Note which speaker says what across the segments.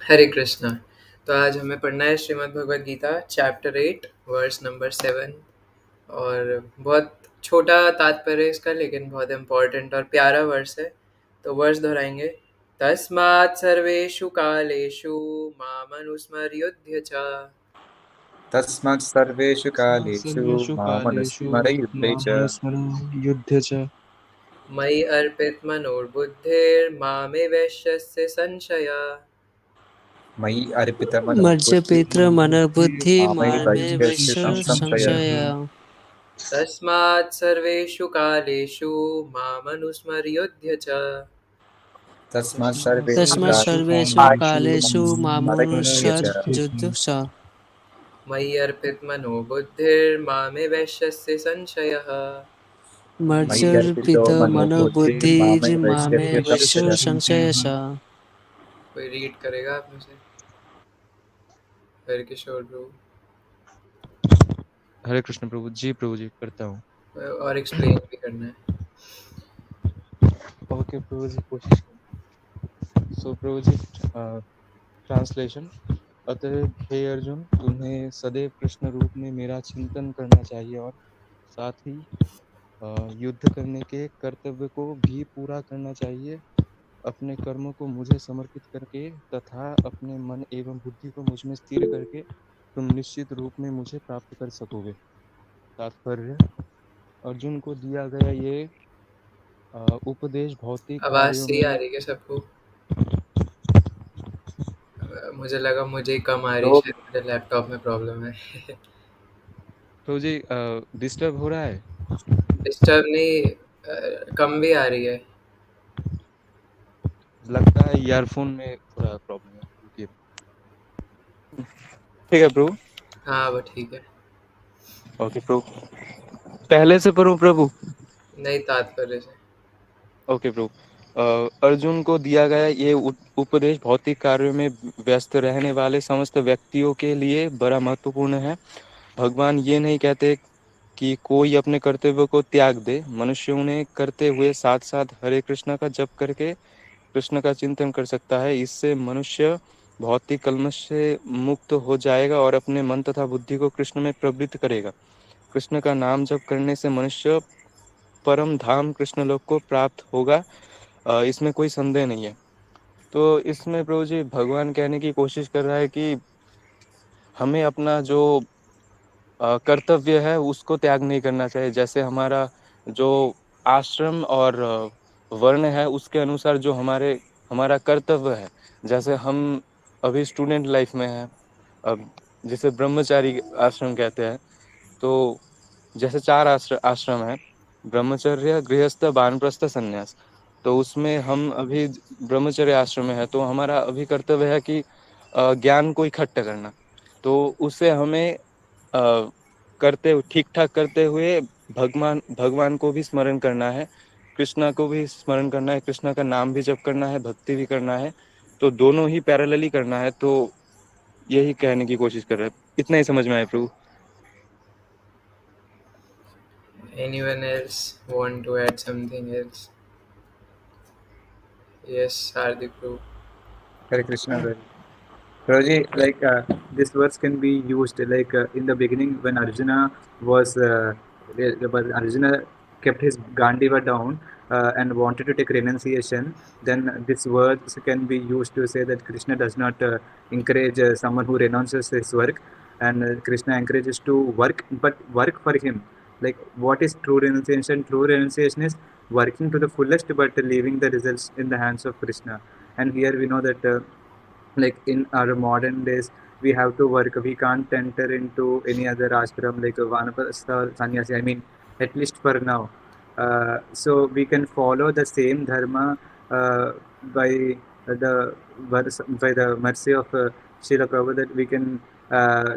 Speaker 1: हरे कृष्णा। तो आज हमें पढ़ना है Shrimad Bhagavad Gita chapter 8 verse number 7। और बहुत छोटा तात्पर्य है इसका, लेकिन बहुत इम्पोर्टेंट और प्यारा वर्स है। तो वर्स दोहराएंगे। तस्मात् सर्वेषु कालेषु मामनुस्मर्युध्य च
Speaker 2: तस्मात् सर्वेषु कालेषु
Speaker 3: सर्वेषु कालेषु
Speaker 2: मामनुस्मरयुध्य च।
Speaker 3: मामनुस्मरन् युध्य च।
Speaker 1: मयि अर्पितमनोर्बुद्धिर्मामे वैश्यस्य संशया।
Speaker 2: मयि अर्पितमनोबुद्धिः
Speaker 4: मज्जपितृमनोबुद्धि
Speaker 2: मामयि
Speaker 4: मामे
Speaker 2: वैश्यस्य
Speaker 4: वैश्य
Speaker 2: संशयः।
Speaker 4: संशय।
Speaker 1: तस्मात् सर्वेषु कालेषु मामनुस्मर्युध्य च
Speaker 2: तस्मात्
Speaker 3: तस्मात्
Speaker 2: सर्वेषु
Speaker 4: तस्मात्
Speaker 3: सर्वेषु
Speaker 4: सर्वेषु
Speaker 2: कालेषु
Speaker 3: कालेषु
Speaker 4: कालेषु
Speaker 2: मामनुस्मरयुध्य च।
Speaker 4: मामनुष्यजुः स।
Speaker 1: मयि अर्पितमनो बुद्धिर्मामे वैश्यस्य संशयः।
Speaker 2: मयि अर्पितो मनोबुद्धिर्मामयि
Speaker 4: मज्जपितमनोबुद्धिर्मामे
Speaker 2: वैश्यस्य
Speaker 4: वैश्य
Speaker 2: संशयः।
Speaker 4: संशय स।
Speaker 1: कोई रीड करेगा आप में से? हरे किशोर प्रभु।
Speaker 3: हरे कृष्ण प्रभु जी करता हूँ।
Speaker 1: और एक्सप्लेन भी करना है।
Speaker 3: ओके प्रभु जी, कोशिश करूँ। सो प्रभु जी, ट्रांसलेशन। अतः हे अर्जुन, तुम्हें सदैव कृष्ण रूप में मेरा चिंतन करना चाहिए और साथ ही युद्ध करने के कर्तव्य को भी पूरा करना चाहिए। अपने कर्मों को मुझे समर्पित करके तथा अपने मन एवं बुद्धि को मुझ में स्थिर करके तुम निश्चित रूप में मुझे प्राप्त कर सकोगे। तात्पर्य: अर्जुन को दिया गया ये उपदेश भौतिक
Speaker 1: आवाज
Speaker 3: कार्यों
Speaker 1: सही आ
Speaker 3: में।
Speaker 1: रही है सबको? मुझे लगा मुझे ही कम आ रही,
Speaker 2: तो
Speaker 1: शायद मेरे लैपटॉप में प्रॉब्लम है।
Speaker 3: तो जी डिस्टर्ब हो रहा है।
Speaker 1: डिस्टर्ब नहीं, कम भी आ रही है।
Speaker 3: लगता है ईयरफोन में थोड़ा प्रॉब्लम है। रुकिए। ठीक है प्रभु।
Speaker 1: हाँ वो ठीक है।
Speaker 3: ओके प्रभु, पहले से पढ़ूं प्रभु?
Speaker 1: नहीं, तात्पर्य से।
Speaker 3: ओके प्रभु। अर्जुन को दिया गया ये उपदेश भौतिक कार्यों में व्यस्त रहने वाले समस्त व्यक्तियों के लिए बड़ा महत्वपूर्ण है। भगवान ये नहीं कहते कि कोई अपने कर्तव्य को त्याग दे। मनुष्य उन्हें करते हुए साथ साथ हरे कृष्णा का जप करके कृष्ण का चिंतन कर सकता है। इससे मनुष्य भौतिक कलमश से मुक्त हो जाएगा और अपने मन तथा बुद्धि को कृष्ण में प्रवृत्त करेगा। कृष्ण का नाम जप करने से मनुष्य परम धाम कृष्ण लोक को प्राप्त होगा, इसमें कोई संदेह नहीं है। तो इसमें प्रभु जी भगवान कहने की कोशिश कर रहा है कि हमें अपना जो कर्तव्य है उसको त्याग नहीं करना चाहिए। जैसे हमारा जो आश्रम और वर्ण है उसके अनुसार जो हमारा कर्तव्य है। जैसे हम अभी स्टूडेंट लाइफ में हैं, अब जिसे ब्रह्मचारी आश्रम कहते हैं। तो जैसे चार आश्रम है: ब्रह्मचर्य, गृहस्थ, वानप्रस्थ, संन्यास। तो उसमें हम अभी ब्रह्मचर्य आश्रम में है, तो हमारा अभी कर्तव्य है कि ज्ञान को इकट्ठा करना। तो उससे हमें करते ठीक ठाक करते हुए भगवान भगवान को भी स्मरण करना है, कृष्णा को भी स्मरण करना है, कृष्णा का नाम भी जप करना है, भक्ति भी करना है। तो दोनों ही पैरेलली करना है। तो यही कहने की कोशिश कर रहे हैं। इतना ही समझ में आया प्रभु।
Speaker 1: Anyone else want to add something else? Yes, Hardik Prabhu.
Speaker 2: Hare Krishna. Raji, this verse can be used in the beginning when Arjuna when Arjuna kept his Gandiva down and wanted to take renunciation. Then this verse can be used to say that Krishna does not encourage someone who renounces his work, and Krishna encourages to work, but work for him. Like, what is true renunciation? True renunciation is working to the fullest, but leaving the results in the hands of Krishna. And here we know that. Like in our modern days, we have to work. We can't enter into any other ashram like Vanaprastha or sannyasi, I mean, at least for now. So we can follow the same dharma by by the mercy of Srila Prabhupada, that we can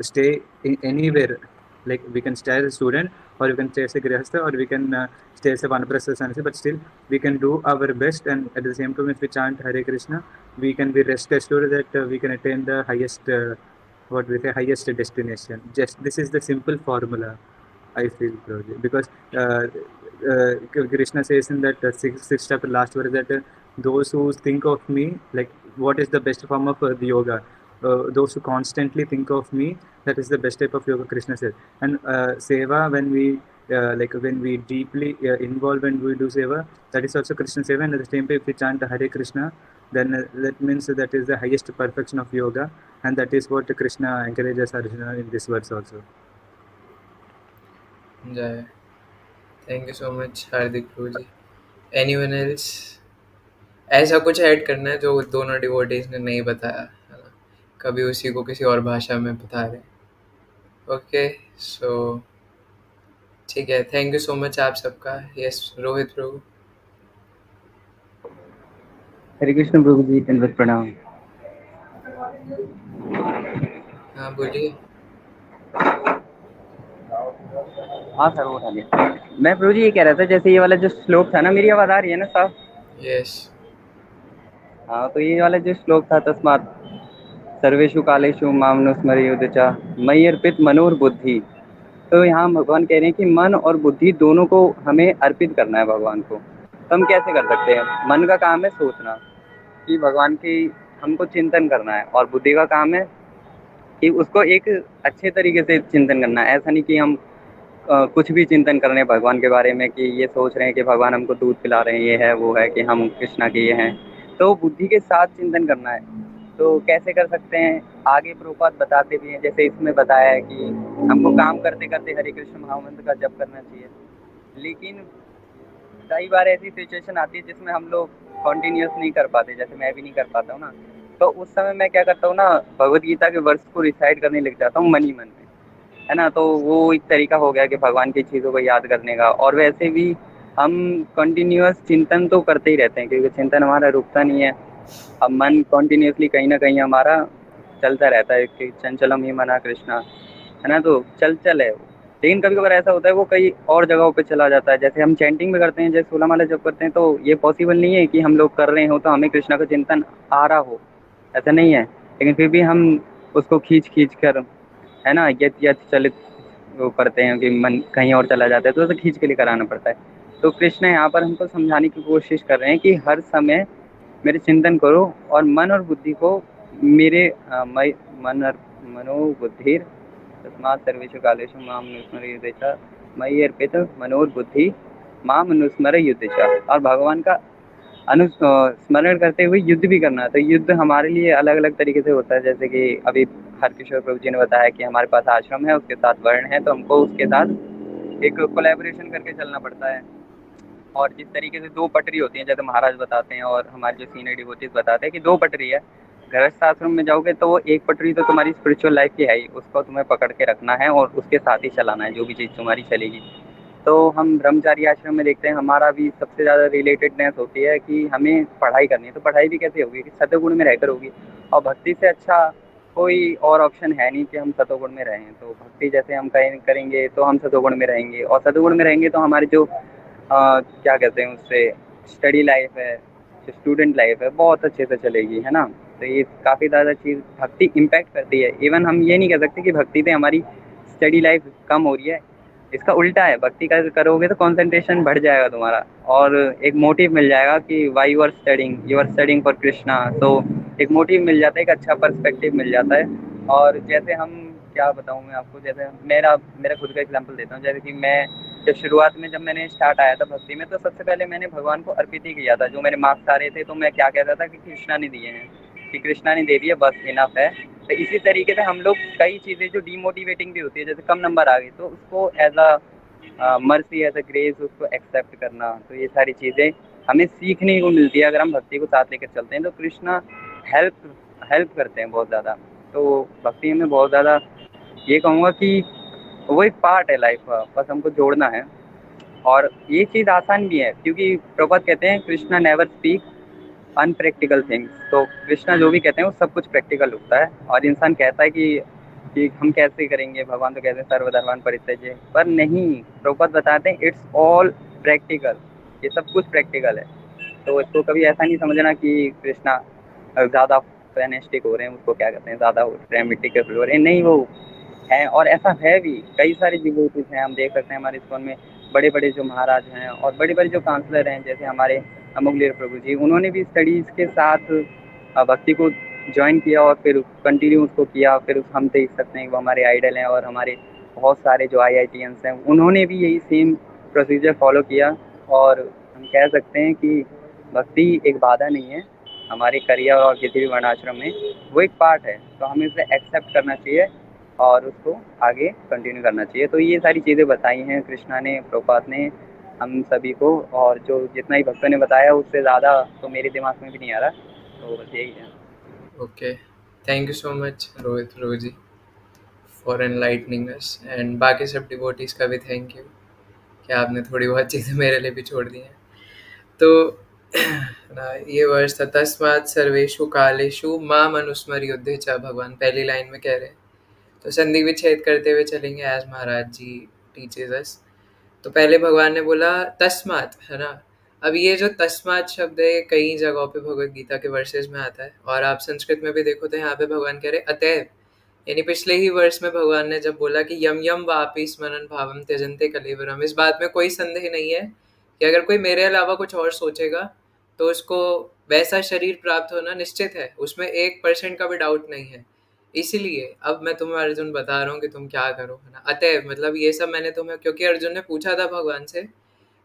Speaker 2: stay anywhere. Like, we can stay as a student, or we can stay as a grihastha, or we can stay as a Vanaprastha sannyasi, but still we can do our best. And at the same time, if we chant Hare Krishna, we can be rest assured that we can attain the highest, what we say, highest destination. Just this is the simple formula, I feel, Prabhuji. Because Krishna says in that sixth chapter, last verse, that those who think of me, like what is the best form of the yoga. Those who constantly think of me, that is the best type of yoga, Krishna said. And seva, when we when we deeply involve when we do seva, that is also Krishna seva. And at the same time, if we chant Hare Krishna, then that means that is the highest perfection of yoga, and that is what Krishna encourages Arjuna in this verse also.
Speaker 1: जय. Thank you so much Hardik Prabhu ji. Anyone else? ऐसा कुछ add करना है जो दोनों devotees ने नहीं बताया है ना, कभी उसी को किसी और भाषा में बता रहे. ओके, सो ठीक है. थैंक यू सो मच आप सबका. यस, रोहित प्रभु.
Speaker 4: हरे कृष्ण प्रभु जी, दंडवत प्रणाम.
Speaker 1: हाँ बोलिए.
Speaker 4: हाँ सर, वो उठा लिया. मैं प्रभु जी ये कह रहा था, जैसे ये वाला जो श्लोक था ना, मेरी आवाज आ रही है ना साहब?
Speaker 1: यस.
Speaker 4: हाँ, तो ये वाला जो श्लोक था, तस्मात् सर्वेषु कालेषु मामनुस्मरेयुध च मयि अर्पित मनोर्बुद्धि. तो यहाँ भगवान कह रहे हैं कि मन और बुद्धि दोनों को हमें अर्पित करना है भगवान को. तो हम कैसे कर सकते हैं? मन का काम है सोचना कि भगवान की हमको चिंतन करना है, और बुद्धि का काम है कि उसको एक अच्छे तरीके से चिंतन करना है. ऐसा नहीं कि हम कुछ भी चिंतन कर रहे हैं भगवान के बारे में, कि ये सोच रहे हैं कि भगवान हमको दूध पिला रहे हैं, ये है वो है, कि हम कृष्णा के ये हैं. तो बुद्धि के साथ चिंतन करना है. तो कैसे कर सकते हैं? आगे प्रभुपाद बताते भी हैं, जैसे इसमें बताया है कि हमको काम करते करते हरे कृष्ण महामंत्र का जप करना चाहिए. लेकिन कई बार ऐसी सिचुएशन आती है जिसमें हम लोग कॉन्टिन्यूस नहीं कर पाते, जैसे मैं भी नहीं कर पाता हूँ ना. तो उस समय मैं क्या करता हूँ ना, भगवत गीता के वर्ष को रिसाइट करने लग जाता हूँ मन ही मन में, है ना. तो वो एक तरीका हो गया कि भगवान की चीज़ों को याद करने का. और वैसे भी हम कंटिन्यूअस चिंतन तो करते ही रहते हैं, क्योंकि चिंतन हमारा रुकता नहीं है. अब मन कंटिन्यूअसली कहीं ना कहीं हमारा चलता रहता है कि चंचलम ही मना कृष्णा, है ना. तो चल है. लेकिन कभी कभार ऐसा होता है वो कई और जगहों पे चला जाता है. जैसे हम चैंटिंग में करते हैं, जैसे 16 माला जप करते हैं, तो ये पॉसिबल नहीं है कि हम लोग कर रहे हो तो हमें कृष्णा का चिंतन आ रहा हो, ऐसा नहीं है. लेकिन फिर भी हम उसको खींच कर, है ना, यत चलित वो करते हैं कि मन कहीं और चला जाता है, तो उसे खींच के लिए कराना पड़ता है. तो कृष्ण यहाँ पर हमको समझाने की कोशिश कर रहे हैं कि हर समय मेरे चिंतन करो, और मन और बुद्धि को मेरे मनोबुद्धिर तस्मात् सर्वेषु कालेषु माम अनुस्मरेयुध च मयि अर्पित मनोबुद्धि माम अनुस्मरेयुध च. और भगवान का स्मरण करते हुए युद्ध भी करना है. तो युद्ध हमारे लिए अलग अलग तरीके से होता है. जैसे कि अभी हरकिशोर प्रभु जी ने बताया कि हमारे पास आश्रम है, उसके साथ वर्ण है, तो हमको उसके साथ एक कोलैबोरेशन करके चलना पड़ता है. और जिस तरीके से दो पटरी होती हैं, जैसे महाराज बताते हैं और हमारे जो सीनियर डिवोटीज बताते हैं कि दो पटरी है. गृहस्थ आश्रम में जाओगे तो वो एक पटरी तो तुम्हारी स्पिरिचुअल लाइफ की है ही, उसको तुम्हें पकड़ के रखना है और उसके साथ ही चलाना है जो भी चीज़ तुम्हारी चलेगी. तो हम ब्रह्मचारी आश्रम में देखते हैं, हमारा भी सबसे ज़्यादा रिलेटेडनेस होती है कि हमें पढ़ाई करनी है. तो पढ़ाई भी कैसे होगी? कि सतोगुण में रहकर होगी. और भक्ति से अच्छा कोई और ऑप्शन है नहीं कि हम सतोगुण में रहें. तो भक्ति जैसे हम करेंगे तो हम सतोगुण में रहेंगे, और सतोगुण में रहेंगे तो हमारी जो क्या कहते हैं उससे, स्टडी लाइफ है, जो स्टूडेंट लाइफ है, बहुत अच्छे से चलेगी, है ना. तो ये काफ़ी ज़्यादा चीज़ भक्ति इम्पैक्ट करती है. इवन हम ये नहीं कह सकते कि भक्ति से हमारी स्टडी लाइफ कम हो रही है. इसका उल्टा है, भक्ति करोगे तो कंसंट्रेशन बढ़ जाएगा तुम्हारा, और एक मोटिव मिल जाएगा कि why you are studying for Krishna. तो एक मोटिव मिल जाता है, एक अच्छा पर्सपेक्टिव मिल जाता है. और जैसे हम, क्या बताऊँ मैं आपको, जैसे मेरा खुद का एग्जांपल देता हूँ. जैसे कि मैं जब शुरुआत में जब मैंने स्टार्ट आया था भक्ति में, तो सबसे पहले मैंने भगवान को अर्पित ही किया था. जो मेरे मार्क्स आ रहे थे तो मैं क्या कहता था कि कृष्णा ने दिए हैं, कि कृष्णा ने दे दिए, बस इनफ है. तो इसी तरीके से हम लोग कई चीज़ें जो डीमोटिवेटिंग भी होती है, जैसे कम नंबर आ गए, तो उसको as a mercy, as a grace उसको एक्सेप्ट करना. तो ये सारी चीज़ें हमें सीखने को मिलती है अगर हम भक्ति को साथ लेकर चलते हैं. तो कृष्णा हेल्प करते हैं बहुत ज़्यादा. तो भक्ति में बहुत ज़्यादा ये कहूँगा कि वो एक पार्ट है लाइफ का, बस हमको जोड़ना है. और ये चीज़ आसान भी है, क्योंकि प्रभुपाद कहते हैं Krishna never speak unpractical things. तो कृष्णा जो भी कहते हैं वो सब कुछ प्रैक्टिकल होता है. और इंसान कहता है कि हम कैसे करेंगे, भगवान तो कहते हैं सर्वधर्मान् परित्यज्य, पर नहीं, प्रभुपाद बताते हैं इट्स ऑल प्रैक्टिकल, ये सब कुछ प्रैक्टिकल है. तो इसको कभी ऐसा नहीं समझना कि कृष्णा ज़्यादा फैनेस्टिक हो रहे हैं, उसको क्या कहते हैं, ज़्यादा मिट्टी के फूल हो रहे हैं. नहीं, वो है, और ऐसा है भी. कई सारे डिवोटीज हैं, हम देख सकते हैं हमारे स्कूल में बड़े बड़े जो महाराज हैं और बड़े बड़े जो काउंसलर हैं, जैसे हमारे अमोघ लीला प्रभु जी, उन्होंने भी स्टडीज़ के साथ भक्ति को ज्वाइन किया और फिर कंटिन्यू उसको किया। फिर हम देख सकते हैं कि वो हमारे आइडल हैं, और हमारे बहुत सारे जो IITians हैं उन्होंने भी यही सेम प्रोसीजर फॉलो किया। और हम कह सकते हैं कि भक्ति एक बाधा नहीं है हमारे करियर और किसी भी वर्णाश्रम में, वो एक पार्ट है। तो हमें उसे एक्सेप्ट करना चाहिए और उसको आगे कंटिन्यू करना चाहिए। तो ये सारी चीज़ें बताई हैं कृष्णा ने, प्रभुपाद ने हम सभी को, और जो जितना ही भक्तों ने बताया उससे ज़्यादा तो मेरे दिमाग में भी नहीं आ रहा। तो बस यही है।
Speaker 1: Okay, thank you so much Rohit रोजी फॉर एनलाइटनिंग अस, एंड बाकी सब डिवोटीज़ का भी थैंक यू कि आपने थोड़ी बहुत चीज़ें मेरे लिए भी छोड़ दी हैं। तो ना, ये वर्ष था, तस्मात् सर्वेषु कालेषु माम अनुस्मर्युद्धे च, भगवान पहली लाइन में कह रहे हैं। तो संधि विच्छेद करते हुए चलेंगे एज महाराज जी टीचेस अस। तो पहले भगवान ने बोला तस्मात्, है ना। अब ये जो तस्मात् शब्द है कई जगहों पे भगवत गीता के वर्सेस में आता है, और आप संस्कृत में भी देखो तो यहाँ पे भगवान कह रहे अतएव, यानी पिछले ही वर्ष में भगवान ने जब बोला कि यम यम वापि स्मरण भावम त्यजन्ते कलेवरम, इस बात में कोई संदेह नहीं है कि अगर कोई मेरे अलावा कुछ और सोचेगा तो उसको वैसा शरीर प्राप्त होना निश्चित है, उसमें 1% का भी डाउट नहीं है। इसीलिए अब मैं तुम्हें अर्जुन बता रहा हूँ कि तुम क्या करो, है ना। अतएव मतलब ये सब मैंने तुम्हें, क्योंकि अर्जुन ने पूछा था भगवान से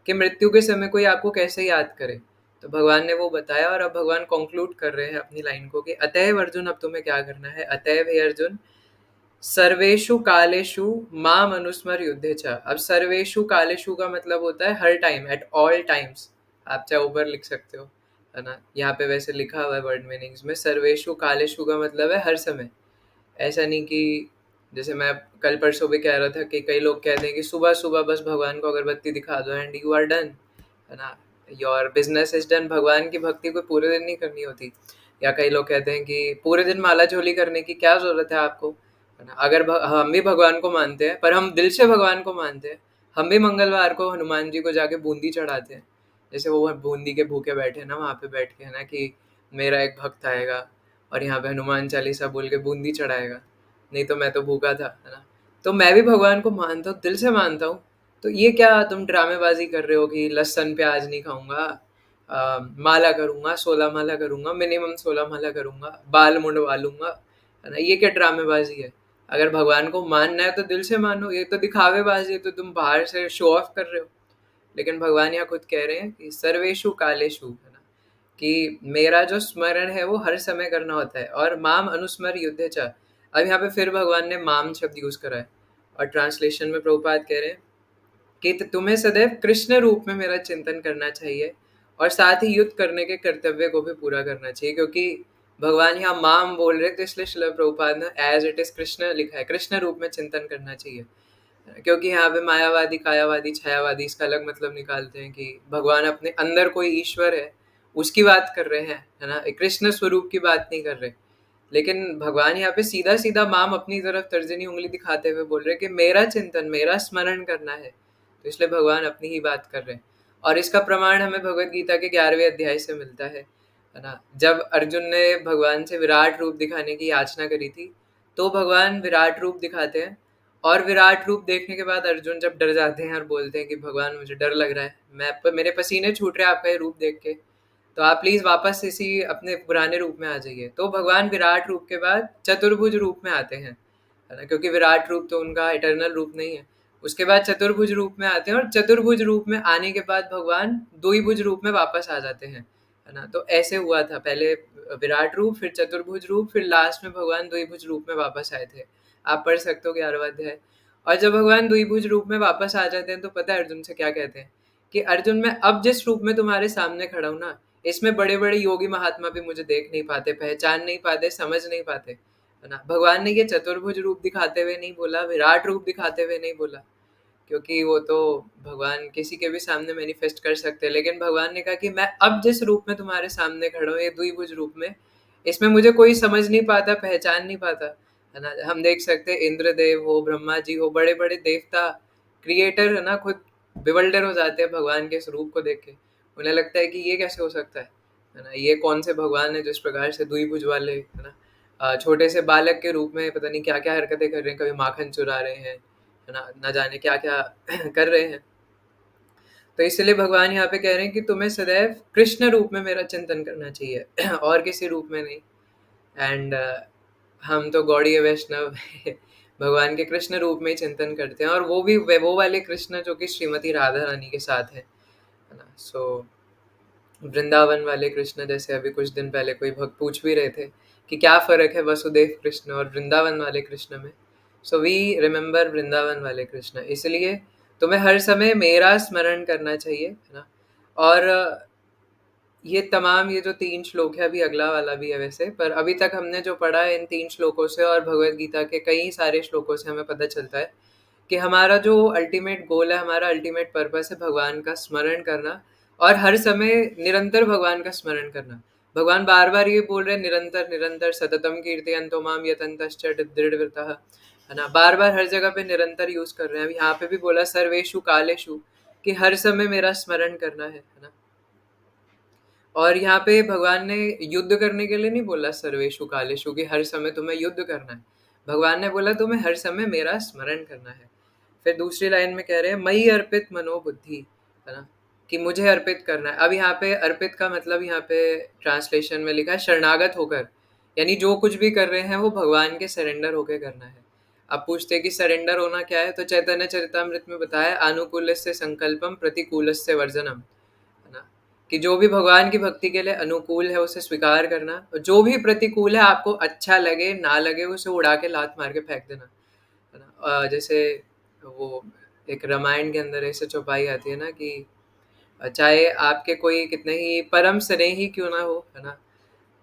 Speaker 1: कि मृत्यु के समय कोई आपको कैसे याद करे, तो भगवान ने वो बताया। और अब भगवान कंक्लूड कर रहे हैं अपनी लाइन को कि अतएव अर्जुन अब तुम्हें क्या करना है। अतएव हे अर्जुन, सर्वेषु कालेषु माम अनुस्मर युद्धे च। अब सर्वेषु कालेषु का मतलब होता है हर टाइम, एट ऑल टाइम्स। आप चाहे ऊपर लिख सकते हो, है ना। यहाँ पे वैसे लिखा हुआ है वर्ड मीनिंग्स में, सर्वेषु कालेषु का मतलब है हर समय। ऐसा नहीं कि जैसे मैं कल परसों भी कह रहा था कि कई लोग कहते हैं कि सुबह सुबह बस भगवान को अगरबत्ती दिखा दो एंड यू आर डन, है ना, योर बिजनेस इज डन। भगवान की भक्ति को पूरे दिन नहीं करनी होती। या कई लोग कहते हैं कि पूरे दिन माला झोली करने की क्या जरूरत है आपको, है ना। अगर हम भी भगवान को मानते हैं, पर हम दिल से भगवान को मानते हैं। हम भी मंगलवार को हनुमान जी को जाके बूंदी चढ़ाते हैं, जैसे वो बूंदी के भूखे बैठे हैं ना वहाँ पे बैठ के, है ना, कि मेरा एक भक्त आएगा और यहाँ पे हनुमान चालीसा बोल के बूंदी चढ़ाएगा, नहीं तो मैं तो भूखा था, है ना। तो मैं भी भगवान को मानता हूँ, दिल से मानता हूँ। तो ये क्या तुम ड्रामेबाजी कर रहे हो कि लहसुन प्याज नहीं खाऊंगा, माला करूंगा, 16 माला करूंगा, मिनिमम 16 माला करूंगा, बाल मुंडवा लूंगा, है ना। ये क्या ड्रामेबाजी है। अगर भगवान को मानना है तो दिल से मानो, ये तो दिखावेबाजी है, तो तुम बाहर से शो ऑफ कर रहे हो। लेकिन भगवान यहाँ खुद कह रहे हैं कि सर्वेशु कालेशु, है ना, कि मेरा जो स्मरण है वो हर समय करना होता है। और माम अनुस्मर युद्धे च, अब यहाँ पे फिर भगवान ने माम शब्द यूज करा है, और ट्रांसलेशन में प्रभुपाद कह रहे हैं कि तुम्हें सदैव कृष्ण रूप में मेरा चिंतन करना चाहिए, और साथ ही युद्ध करने के कर्तव्य को भी पूरा करना चाहिए। क्योंकि भगवान यहाँ माम बोल रहे थे, इसलिए श्रील प्रभुपाद ने एज इट इज कृष्ण लिखा है, कृष्ण रूप में चिंतन करना चाहिए। क्योंकि यहाँ पे मायावादी, कायावादी, छायावादी इसका अलग मतलब निकालते हैं कि भगवान अपने अंदर कोई ईश्वर है उसकी बात कर रहे हैं, है ना, कृष्ण स्वरूप की बात नहीं कर रहे। लेकिन भगवान यहाँ पे सीधा सीधा माम अपनी तरफ तर्जनी उंगली दिखाते हुए बोल रहे हैं कि मेरा चिंतन, मेरा स्मरण करना है। तो इसलिए भगवान अपनी ही बात कर रहे हैं। और इसका प्रमाण हमें भगवत गीता के 11वें अध्याय से मिलता है ना। जब अर्जुन ने भगवान से विराट रूप दिखाने की याचना करी थी, तो भगवान विराट रूप दिखाते हैं। और विराट रूप देखने के बाद अर्जुन जब डर जाते हैं और बोलते हैं कि भगवान मुझे डर लग रहा है, मेरे पसीने छूट रहे हैं आपका ये रूप देख के, तो आप प्लीज वापस इसी अपने पुराने रूप में आ जाइए। तो भगवान विराट रूप के बाद चतुर्भुज रूप में आते हैं, है ना, क्योंकि विराट रूप तो उनका इटर्नल रूप नहीं है। उसके बाद चतुर्भुज रूप में आते हैं, और चतुर्भुज रूप में आने के बाद भगवान द्विभुज रूप में वापस आ जाते हैं, है ना। तो ऐसे हुआ था, पहले विराट रूप, फिर चतुर्भुज रूप, फिर लास्ट में भगवान द्विभुज रूप में वापस आए थे। आप पढ़ सकते हो 11वां अध्याय। और जब भगवान द्विभुज रूप में वापस आ जाते हैं तो पता है अर्जुन से क्या कहते हैं कि अर्जुन, मैं अब जिस रूप में तुम्हारे सामने खड़ा हूं ना, इसमें बड़े बड़े योगी महात्मा भी मुझे देख नहीं पाते, पहचान नहीं पाते, समझ नहीं पाते, है ना। भगवान ने ये चतुर्भुज रूप दिखाते हुए नहीं बोला, विराट रूप दिखाते हुए नहीं बोला, क्योंकि वो तो भगवान किसी के भी सामने मैनिफेस्ट कर सकते हैं। लेकिन भगवान ने कहा कि मैं अब जिस रूप में तुम्हारे सामने खड़ा हूँ, ये द्विभुज रूप में, इसमें मुझे कोई समझ नहीं पाता, पहचान नहीं पाता, है ना। हम देख सकते हैं इंद्रदेव हो, ब्रह्मा जी हो, बड़े बड़े देवता, क्रिएटर, है ना, खुद बिवल्डर हो जाते हैं भगवान के स्वरूप को देख के। उन्हें लगता है कि ये कैसे हो सकता है ना, ये कौन से भगवान है जिस प्रकार से द्विभुज वाले, है ना, छोटे से बालक के रूप में पता नहीं क्या क्या हरकतें कर रहे हैं, कभी माखन चुरा रहे हैं, है ना, न जाने क्या क्या कर रहे हैं। तो इसलिए भगवान यहाँ पे कह रहे हैं कि तुम्हें सदैव कृष्ण रूप में मेरा चिंतन करना चाहिए और किसी रूप में नहीं। एंड हम तो गौड़ीय वैष्णव भगवान के कृष्ण रूप में ही चिंतन करते हैं, और वो भी वो वाले कृष्ण जो कि श्रीमती राधा रानी के साथ है ना। सो वृंदावन वाले कृष्ण, जैसे अभी कुछ दिन पहले कोई भक्त पूछ भी रहे थे कि क्या फ़र्क है वसुदेव कृष्ण और वृंदावन वाले कृष्ण में। सो वी रिमेंबर वृंदावन वाले कृष्ण, इसलिए तुम्हें हर समय मेरा स्मरण करना चाहिए, है ना। और ये तमाम, ये जो 3 श्लोक है, अभी अगला वाला भी है वैसे, पर अभी तक हमने जो पढ़ा है इन 3 श्लोकों से और भगवद गीता के कई सारे श्लोकों से हमें पता चलता है कि हमारा जो अल्टीमेट गोल है, हमारा अल्टीमेट पर्पस है भगवान का स्मरण करना, और हर समय निरंतर भगवान का स्मरण करना। भगवान बार बार ये बोल रहे हैं, निरंतर निरंतर सततम कीर्तयन्तो माम यतन्तश्च दृढ़व्रतः, है ना। बार बार हर जगह पे निरंतर यूज कर रहे हैं। अब यहाँ पे भी बोला सर्वेषु कालेषु, कि हर समय मेरा स्मरण करना है ना। और यहाँ पे भगवान ने युद्ध करने के लिए नहीं बोला सर्वेषु कालेषु, कि हर समय तुम्हें युद्ध करना है। भगवान ने बोला तुम्हें हर समय मेरा स्मरण करना है। फिर दूसरी लाइन में कह रहे हैं मई अर्पित मनोबुद्धि, है ना, कि मुझे अर्पित करना है। अब यहाँ पे अर्पित का मतलब यहाँ पे ट्रांसलेशन में लिखा है शरणागत होकर, यानी जो कुछ भी कर रहे हैं वो भगवान के सरेंडर होकर करना है। अब पूछते हैं कि सरेंडर होना क्या है, तो चैतन्य चरितामृत में बताया अनुकूल से संकल्पम प्रतिकूल से वर्जनम, है ना, कि जो भी भगवान की भक्ति के लिए अनुकूल है उसे स्वीकार करना, और जो भी प्रतिकूल है, आपको अच्छा लगे ना लगे, उसे उड़ा के लात मार के फेंक देना, है ना। जैसे वो एक रामायण के अंदर ऐसे चौपाई आती है ना कि चाहे आपके कोई कितने ही परम स्नेही क्यों ना हो, है ना,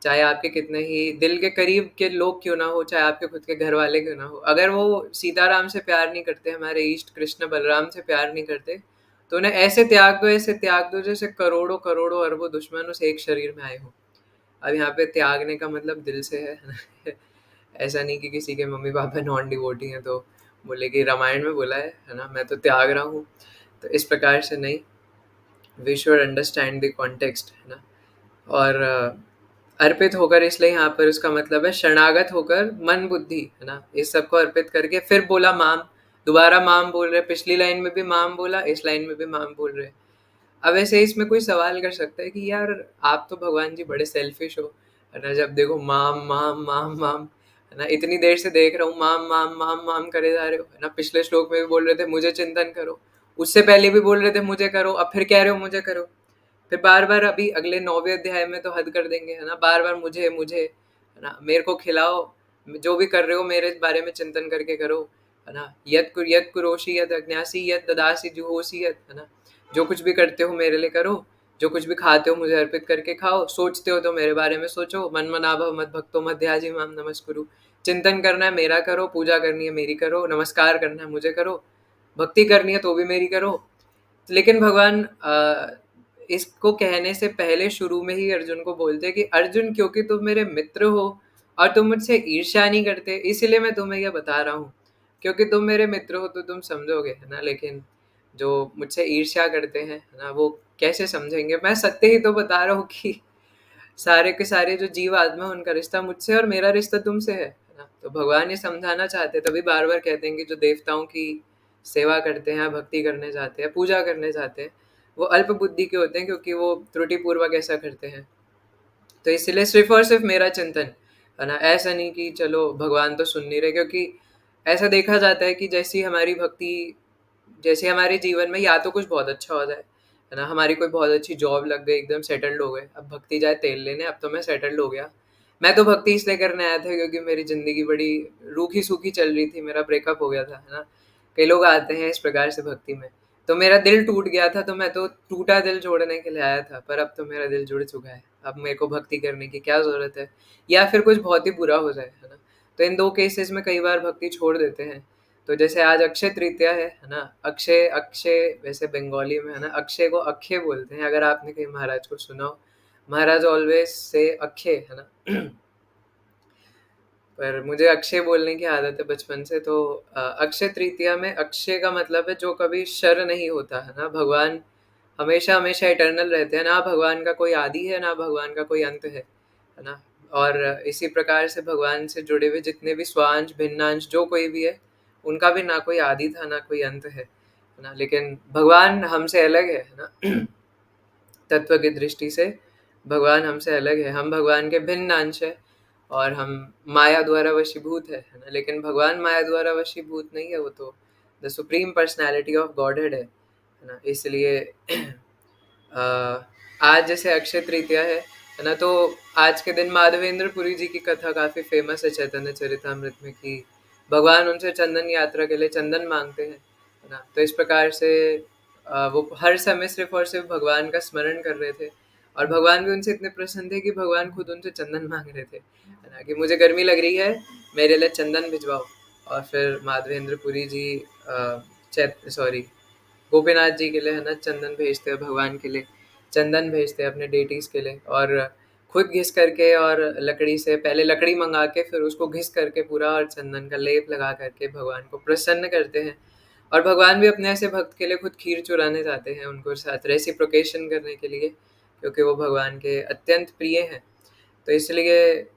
Speaker 1: चाहे आपके कितने ही दिल के करीब के लोग क्यों ना हो, चाहे आपके खुद के घर वाले क्यों ना हो, अगर वो सीताराम से प्यार नहीं करते, हमारे ईष्ट कृष्ण बलराम से प्यार नहीं करते, तो उन्हें ऐसे त्याग दो, ऐसे त्याग दो जैसे करोड़ों करोड़ों अरबों दुश्मन उस एक शरीर में आए हो। अब यहाँ पे त्यागने का मतलब दिल से है ऐसा नहीं कि किसी के मम्मी पापा नॉन डिवोटी हैं तो बोले कि रामायण में बोला है ना, मैं तो त्याग रहा हूँ, तो इस प्रकार से नहीं। We should understand the context, है ना। और अर्पित होकर, इसलिए यहाँ पर उसका मतलब है शरणागत होकर, मन बुद्धि, है ना, इस सबको अर्पित करके। फिर बोला माम, दोबारा माम बोल रहे, पिछली लाइन में भी माम बोला, इस लाइन में भी माम बोल रहे। अब ऐसे इसमें कोई सवाल कर सकता है कि यार आप तो भगवान जी बड़े सेल्फिश हो, है ना, जब देखो माम माम माम माम, है ना, इतनी देर से देख रहा हूँ माम माम माम माम करे जा रहे हो, है ना। पिछले श्लोक में भी बोल रहे थे मुझे चिंतन करो, उससे पहले भी बोल रहे थे मुझे करो, अब फिर कह रहे हो मुझे करो, फिर बार बार अभी अगले 9वें अध्याय में तो हद कर देंगे, है ना, बार बार मुझे मुझे, है ना, मेरे को खिलाओ, जो भी कर रहे हो मेरे बारे में चिंतन करके करो, है ना। यत कुरोषि यत अज्ञासी यत ददासी जुहोसी यत, है ना, जो कुछ भी करते हो मेरे लिए करो, जो कुछ भी खाते हो मुझे अर्पित करके खाओ, सोचते हो तो मेरे बारे में सोचो, मन मनाभव मत भक्तो मध्याजी माम नमस्कुरु, चिंतन करना है मेरा करो, पूजा करनी है मेरी करो, नमस्कार करना है मुझे करो, भक्ति करनी है तो भी मेरी करो। लेकिन भगवान इसको कहने से पहले शुरू में ही अर्जुन को बोलते कि अर्जुन, क्योंकि तुम मेरे मित्र हो और तुम मुझसे ईर्ष्या नहीं करते, इसीलिए मैं तुम्हें यह बता रहा हूँ। क्योंकि तुम मेरे मित्र हो तो तुम समझोगे, है ना, लेकिन जो मुझसे ईर्ष्या करते हैं, है ना, वो कैसे समझेंगे। मैं सत्य ही तो बता रहा हूँ कि सारे के सारे जो जीव आत्मा, उनका रिश्ता मुझसे और मेरा रिश्ता तुमसे है ना। तो भगवान ये समझाना चाहते, तभी बार बार कहते हैं कि जो देवताओं की सेवा करते हैं, भक्ति करने जाते हैं, पूजा करने जाते हैं, वो अल्प बुद्धि के होते हैं, क्योंकि वो त्रुटिपूर्वक ऐसा करते हैं। तो इसलिए सिर्फ और सिर्फ मेरा चिंतन, है ना, ऐसा नहीं कि चलो भगवान तो सुन नहीं रहे, क्योंकि ऐसा देखा जाता है कि जैसी हमारी भक्ति, जैसे हमारे जीवन में या तो कुछ बहुत अच्छा हो जाए, है ना, हमारी कोई बहुत अच्छी जॉब लग गई, एकदम सेटल्ड हो गए, अब भक्ति जाए तेल लेने, अब तो मैं सेटल्ड हो गया। मैं तो भक्ति इसलिए करने आया था क्योंकि मेरी ज़िंदगी बड़ी रूखी सूखी चल रही थी, मेरा ब्रेकअप हो गया था, है ना। कई लोग आते हैं इस प्रकार से भक्ति में, तो मेरा दिल टूट गया था, तो मैं तो टूटा दिल जोड़ने के लिए आया था, पर अब तो मेरा दिल जुड़ चुका है, अब मेरे को भक्ति करने की क्या ज़रूरत है, या फिर कुछ बहुत ही बुरा हो जाए, है ना। तो इन 2 केसेस में कई बार भक्ति छोड़ देते हैं। तो जैसे आज अक्षय तृतीया है ना, अक्षय अक्षय वैसे बंगाली में, है ना, अक्षय को अक्षय बोलते हैं, अगर आपने कहीं महाराज को सुना हो, महाराज ऑलवेज से अक्षय, है ना पर मुझे अक्षय बोलने की आदत है बचपन से। तो अक्षय तृतीया में अक्षय का मतलब है जो कभी शर नहीं होता, है ना। भगवान हमेशा हमेशा इटर्नल रहते हैं, ना भगवान का कोई आदि है ना भगवान का कोई अंत है ना। और इसी प्रकार से भगवान से जुड़े हुए जितने भी स्वांश भिन्नांश जो कोई भी है, उनका भी ना कोई आदि था ना कोई अंत है। है ना, लेकिन भगवान हमसे अलग है ना। तत्व की दृष्टि से भगवान हमसे अलग है, हम भगवान के भिन्न अंश है और हम माया द्वारा वशीभूत है ना, लेकिन भगवान माया द्वारा वशीभूत नहीं है, वो तो the supreme personality of godhead है ना। इसलिए आज जैसे अक्षय तृतीया है ना, तो आज के दिन माधवेंद्र पुरी जी की कथा काफ़ी फेमस है चैतन्य चरितामृत में, कि भगवान उनसे चंदन यात्रा के लिए चंदन मांगते हैं, है ना। तो इस प्रकार से वो हर समय सिर्फ और सिर्फ भगवान का स्मरण कर रहे थे और भगवान भी उनसे इतने प्रसन्न थे कि भगवान खुद उनसे चंदन मांग रहे थे, है ना, कि मुझे गर्मी लग रही है, मेरे लिए चंदन भिजवाओ। और फिर माधवेंद्र पुरी जी गोपीनाथ जी के लिए है ना चंदन भेजते हैं, भगवान के लिए चंदन भेजते हैं अपने डेटीज़ के लिए, और खुद घिस करके और लकड़ी से पहले लकड़ी मंगा के फिर उसको घिस करके पूरा और चंदन का लेप लगा करके भगवान को प्रसन्न करते हैं। और भगवान भी अपने ऐसे भक्त के लिए खुद खीर चुराने जाते हैं उनको साथ रेसिप्रोकेशन करने के लिए, क्योंकि वो भगवान के अत्यंत प्रिय हैं। तो इसलिए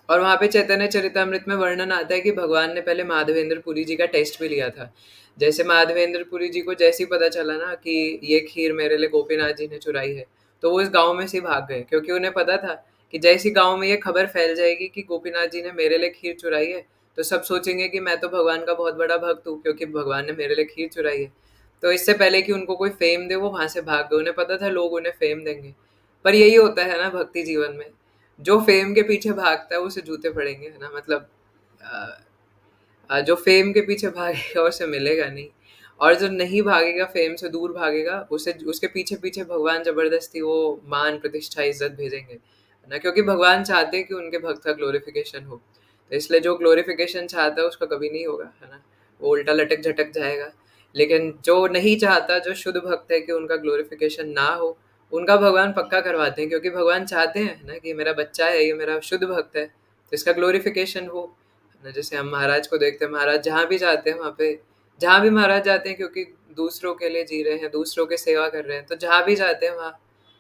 Speaker 1: और वहाँ पे चैतन्य चरितामृत में वर्णन आता है कि भगवान ने पहले माधवेंद्र पुरी जी का टेस्ट भी लिया था। जैसे माधवेंद्र पुरी जी को जैसे ही पता चला ना कि ये खीर मेरे लिए गोपीनाथ जी ने चुराई है, तो वो इस गांव में से भाग गए, क्योंकि उन्हें पता था कि जैसी गांव में ये खबर फैल जाएगी कि गोपीनाथ जी ने मेरे लिए खीर चुराई है, तो सब सोचेंगे कि मैं तो भगवान का बहुत बड़ा भक्त हूँ क्योंकि भगवान ने मेरे लिए खीर चुराई है। तो इससे पहले कि उनको कोई फेम दे वो वहाँ से भाग गए, उन्हें पता था लोग उन्हें फेम देंगे। पर यही होता है ना भक्ति जीवन में, जो फेम के पीछे भागता है उसे जूते पड़ेंगे, है ना। मतलब जो फेम के पीछे भागेगा उसे मिलेगा नहीं, और जो नहीं भागेगा, फेम से दूर भागेगा, उसे उसके पीछे पीछे भगवान जबरदस्ती वो मान प्रतिष्ठा इज्जत भेजेंगे, है ना, क्योंकि भगवान चाहते हैं कि उनके भक्त का ग्लोरिफिकेशन हो। तो इसलिए जो ग्लोरिफिकेशन चाहता है उसका कभी नहीं होगा, है ना, वो उल्टा लटक झटक जाएगा। लेकिन जो नहीं चाहता, जो शुद्ध भक्त है कि उनका ग्लोरिफिकेशन ना हो, उनका भगवान पक्का करवाते हैं, क्योंकि भगवान चाहते हैं ना कि मेरा बच्चा है, ये मेरा शुद्ध भक्त है, तो इसका ग्लोरिफिकेशन हो ना। जैसे हम महाराज को देखते हैं, महाराज जहाँ भी जाते हैं वहाँ पे, जहाँ भी महाराज जाते हैं, क्योंकि दूसरों के लिए जी रहे हैं, दूसरों की सेवा कर रहे हैं, तो जहाँ भी जाते हैं वहाँ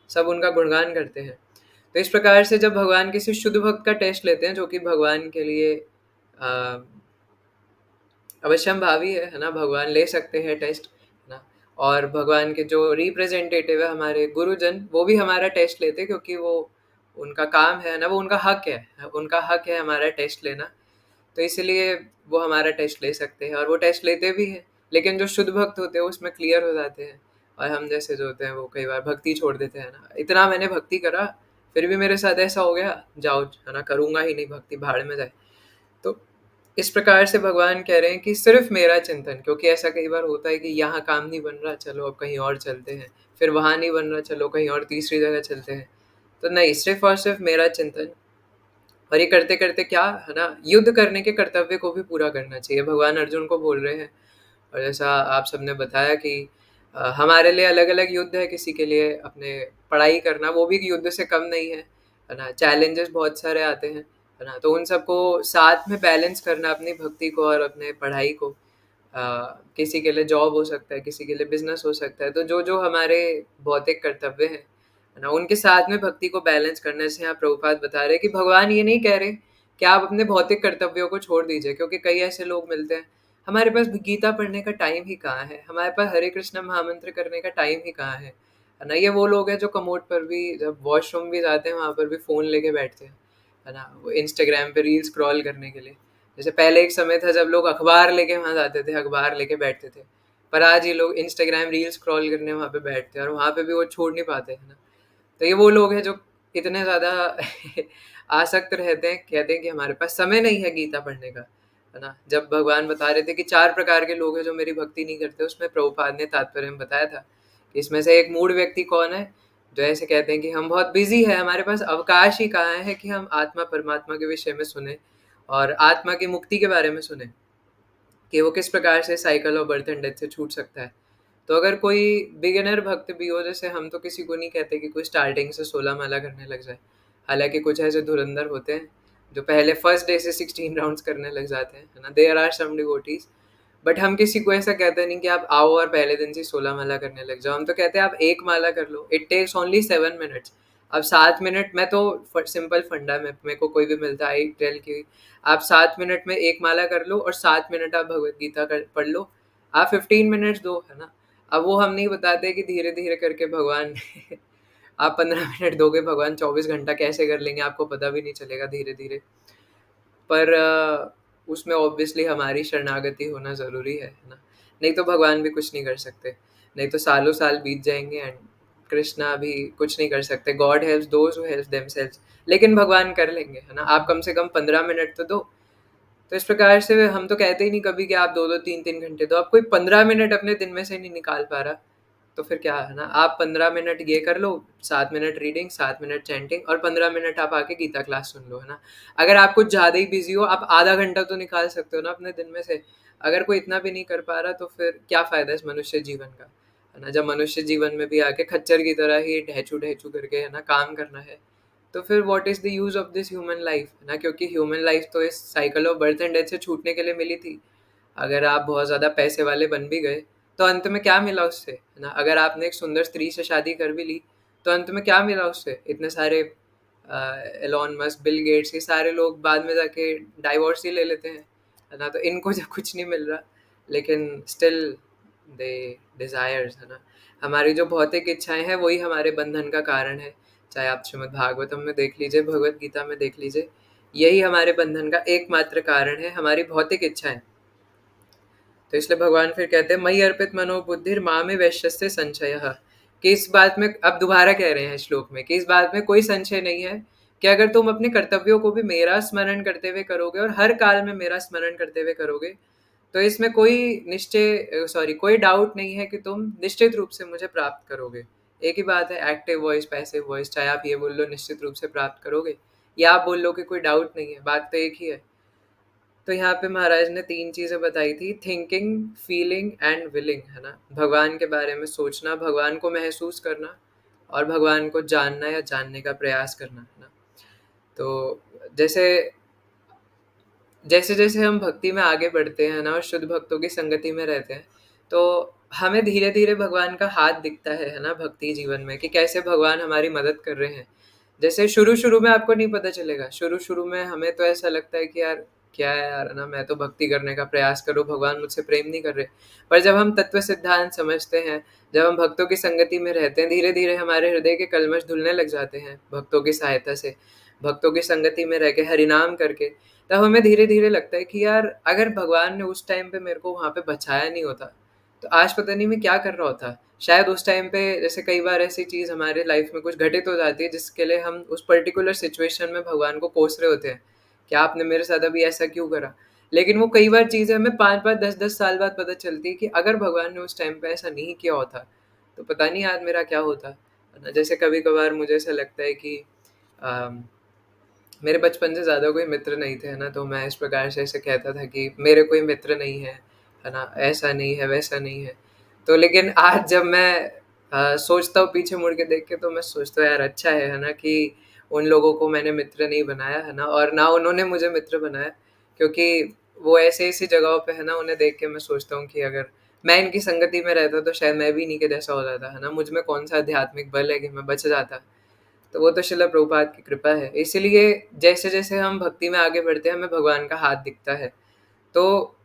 Speaker 1: सब उनका गुणगान करते हैं। तो इस प्रकार से जब भगवान किसी शुद्ध भक्त का टेस्ट लेते हैं, जो कि भगवान के लिए अवश्यम भावी है ना, भगवान ले सकते हैं टेस्ट, है ना। और भगवान के जो रिप्रेजेंटेटिव है हमारे गुरुजन, वो भी हमारा टेस्ट लेते हैं, क्योंकि वो उनका काम है ना, वो उनका हक है, उनका हक है हमारा टेस्ट लेना। तो इसलिए वो हमारा टेस्ट ले सकते हैं और वो टेस्ट लेते भी हैं। लेकिन जो शुद्ध भक्त होते हैं उसमें क्लियर हो जाते हैं, और हम जैसे जो होते हैं वो कई बार भक्ति छोड़ देते हैं ना, इतना मैंने भक्ति करा फिर भी मेरे साथ ऐसा हो गया, जाओ, है ना, करूँगा ही नहीं भक्ति, भाड़ में जाए। तो इस प्रकार से भगवान कह रहे हैं कि सिर्फ मेरा चिंतन, क्योंकि ऐसा कई बार होता है कि यहाँ काम नहीं बन रहा, चलो अब कहीं और चलते हैं, फिर वहाँ नहीं बन रहा, चलो कहीं और तीसरी जगह चलते हैं। तो नहीं, सिर्फ और सिर्फ मेरा चिंतन। और ये करते करते क्या, है ना, युद्ध करने के कर्तव्य को भी पूरा करना चाहिए, भगवान अर्जुन को बोल रहे हैं। और जैसा आप सबने बताया कि हमारे लिए अलग अलग युद्ध है, किसी के लिए अपने पढ़ाई करना वो भी युद्ध से कम नहीं है ना, चैलेंजेस बहुत सारे आते हैं, है ना। तो उन सबको साथ में बैलेंस करना, अपनी भक्ति को और अपने पढ़ाई को, किसी के लिए जॉब हो सकता है, किसी के लिए बिजनेस हो सकता है, तो जो जो हमारे भौतिक कर्तव्य हैं, है ना, उनके साथ में भक्ति को बैलेंस करने से यहाँ प्रभुपाद बता रहे हैं कि भगवान ये नहीं कह रहे कि आप अपने भौतिक कर्तव्यों को छोड़ दीजिए, क्योंकि कई ऐसे लोग मिलते हैं, हमारे पास गीता पढ़ने का टाइम ही कहाँ है, हमारे पास हरे कृष्ण महामंत्र करने का टाइम ही कहाँ है ना। ये वो लोग हैं जो कमोड पर भी, जब वॉशरूम भी जाते हैं वहाँ पर भी फ़ोन लेके बैठते हैं, है ना, वो इंस्टाग्राम पे रील स्क्रॉल करने के लिए। जैसे पहले एक समय था जब लोग अखबार लेके वहाँ जाते थे, अखबार लेके बैठते थे, पर आज ये लोग इंस्टाग्राम रील स्क्रॉल करने वहाँ पे बैठते हैं, और वहाँ पे भी वो छोड़ नहीं पाते, है ना। तो ये वो लोग हैं जो इतने ज़्यादा आसक्त रहते हैं, कहते हैं कि हमारे पास समय नहीं है गीता पढ़ने का, है ना। जब भगवान बता रहे थे कि 4 प्रकार के लोग हैं जो मेरी भक्ति नहीं करते, उसमें प्रभुपाद ने तात्पर्य में बताया था कि इसमें से एक मूढ़ व्यक्ति कौन है, जो ऐसे कहते हैं कि हम बहुत बिजी है, हमारे पास अवकाश ही कहाँ है कि हम आत्मा परमात्मा के विषय में सुने और आत्मा की मुक्ति के बारे में सुने, कि वो किस प्रकार से cycle of birth and death से छूट सकता है। तो अगर कोई बिगिनर भक्त भी हो, जैसे हम तो किसी को नहीं कहते कि कोई स्टार्टिंग से 16 माला करने लग जाए, हालांकि कुछ ऐसे धुरंधर होते हैं जो पहले फर्स्ट डे से 16 राउंड्स करने लग जाते हैं, है ना, there are some devotees. But हम किसी को ऐसा कहते नहीं कि आप आओ और पहले दिन से 16 माला करने लग जाओ, हम तो कहते हैं आप एक माला कर लो, इट टेक्स ओनली 7 मिनट्स। अब 7 मिनट में तो सिंपल फंडा में मेरे को कोई भी मिलता है, आई टेल की आप 7 मिनट में एक माला कर लो और 7 मिनट आप भगवत गीता पढ़ लो, आप 15 मिनट्स दो, है ना। अब वो हम नहीं बताते कि धीरे धीरे करके भगवान आप 15 मिनट दोगे, भगवान 24 घंटा कैसे कर लेंगे आपको पता भी नहीं चलेगा धीरे धीरे। पर उसमें ऑब्वियसली हमारी शरणागति होना ज़रूरी है ना। नहीं तो भगवान भी कुछ नहीं कर सकते, नहीं तो सालों साल बीत जाएंगे एंड कृष्णा भी कुछ नहीं कर सकते। God helps those who help themselves, लेकिन भगवान कर लेंगे, है ना। आप कम से कम 15 मिनट तो दो। तो इस प्रकार से हम तो कहते ही नहीं कभी कि आप 2-2 3-3 घंटे दो। आप कोई 15 मिनट अपने दिन में से नहीं निकाल पा रहा, तो फिर क्या है ना, आप 15 मिनट ये कर लो, 7 मिनट रीडिंग, 7 मिनट चैंटिंग और 15 मिनट आप आके गीता क्लास सुन लो, है ना। अगर आप कुछ ज़्यादा ही बिजी हो, आप आधा घंटा तो निकाल सकते हो ना अपने दिन में से। अगर कोई इतना भी नहीं कर पा रहा, तो फिर क्या फ़ायदा इस मनुष्य जीवन का, है ना। जब मनुष्य जीवन में भी आके खच्चर की तरह ही ढहचू ढहचू करके, है ना, काम करना है, तो फिर what is the use of this human life, है ना। क्योंकि ह्यूमन लाइफ तो इस cycle of birth and death से छूटने के लिए मिली थी। अगर आप बहुत ज़्यादा पैसे वाले बन भी गए, तो अंत में क्या मिला उससे, है ना। अगर आपने एक सुंदर स्त्री से शादी कर भी ली, तो अंत में क्या मिला उससे। इतने सारे एलॉन मस्क, बिल गेट्स, ये सारे लोग बाद में जाके डाइवोर्स ही ले लेते हैं, है ना। तो इनको जब कुछ नहीं मिल रहा, लेकिन स्टिल दे डिज़ायर्स, है ना। हमारी जो भौतिक इच्छाएं हैं वही हमारे बंधन का कारण है। चाहे आप श्रीमद् भागवतम में देख लीजिए, भगवत गीता में देख लीजिए, यही हमारे बंधन का एकमात्र कारण है, हमारी भौतिक इच्छाएं। तो इसलिए भगवान फिर कहते हैं मयि अर्पित मनोबुद्धिर माँ में वैश्यस्य संशय, कि इस बात में अब दोबारा कह रहे हैं श्लोक में कि इस बात में कोई संशय नहीं है कि अगर तुम अपने कर्तव्यों को भी मेरा स्मरण करते हुए करोगे और हर काल में मेरा स्मरण करते हुए करोगे, तो इसमें कोई डाउट नहीं है कि तुम निश्चित रूप से मुझे प्राप्त करोगे। एक ही बात है, एक्टिव वॉइस, पैसिव वॉइस, चाहे आप ये बोल लो निश्चित रूप से प्राप्त करोगे, या आप बोल लो कि कोई डाउट नहीं है, बात तो एक ही है। तो यहाँ पे महाराज ने 3 चीज़ें बताई थी, थिंकिंग, फीलिंग एंड विलिंग, है ना। भगवान के बारे में सोचना, भगवान को महसूस करना और भगवान को जानना या जानने का प्रयास करना, है ना। तो जैसे जैसे जैसे हम भक्ति में आगे बढ़ते हैं ना और शुद्ध भक्तों की संगति में रहते हैं, तो हमें धीरे धीरे भगवान का हाथ दिखता है ना, भक्ति जीवन में, कि कैसे भगवान हमारी मदद कर रहे हैं। जैसे शुरू शुरू में आपको नहीं पता चलेगा, शुरू शुरू में हमें तो ऐसा लगता है कि यार क्या है यार, है ना, मैं तो भक्ति करने का प्रयास करूँ, भगवान मुझसे प्रेम नहीं कर रहे। पर जब हम तत्व सिद्धांत समझते हैं, जब हम भक्तों की संगति में रहते हैं, धीरे धीरे हमारे हृदय के कलमश धुलने लग जाते हैं भक्तों की सहायता से, भक्तों की संगति में रह के हरिनाम करके। तब हमें धीरे धीरे लगता है कि यार अगर भगवान ने उस टाइम पे मेरे को वहाँ पे बचाया नहीं होता, तो आज पता नहीं मैं क्या कर रहा होता। शायद उस टाइम पे, जैसे कई बार ऐसी चीज़ हमारे लाइफ में कुछ घटित हो जाती है जिसके लिए हम उस पर्टिकुलर सिचुएशन में भगवान को कोस रहे होते हैं कि आपने मेरे साथ अभी ऐसा क्यों करा। लेकिन वो कई बार चीज़ें हमें 5-5, 10-10 साल बाद पता चलती है कि अगर भगवान ने उस टाइम पे ऐसा नहीं किया होता, तो पता नहीं आज मेरा क्या होता, है ना। जैसे कभी कभार मुझे ऐसा लगता है कि मेरे बचपन से ज़्यादा कोई मित्र नहीं थे, है ना। तो मैं इस प्रकार से ऐसे कहता था कि मेरे कोई मित्र नहीं है ना, ऐसा नहीं है, वैसा नहीं है। तो लेकिन आज जब मैं सोचता हूँ पीछे मुड़ के देख के, तो मैं सोचता हूँ यार अच्छा है ना, कि उन लोगों को मैंने मित्र नहीं बनाया, है ना, और ना उन्होंने मुझे मित्र बनाया। क्योंकि वो ऐसी जगहों पे, है ना, उन्हें देख के मैं सोचता हूँ कि अगर मैं इनकी संगति में रहता तो शायद मैं भी इन्हीं के जैसा हो जाता, है ना। मुझ में कौन सा आध्यात्मिक बल है कि मैं बच जाता। तो वो तो शिला प्रभुपाद की कृपा है। इसीलिए जैसे जैसे हम भक्ति में आगे बढ़ते हैं, हमें भगवान का हाथ दिखता है। तो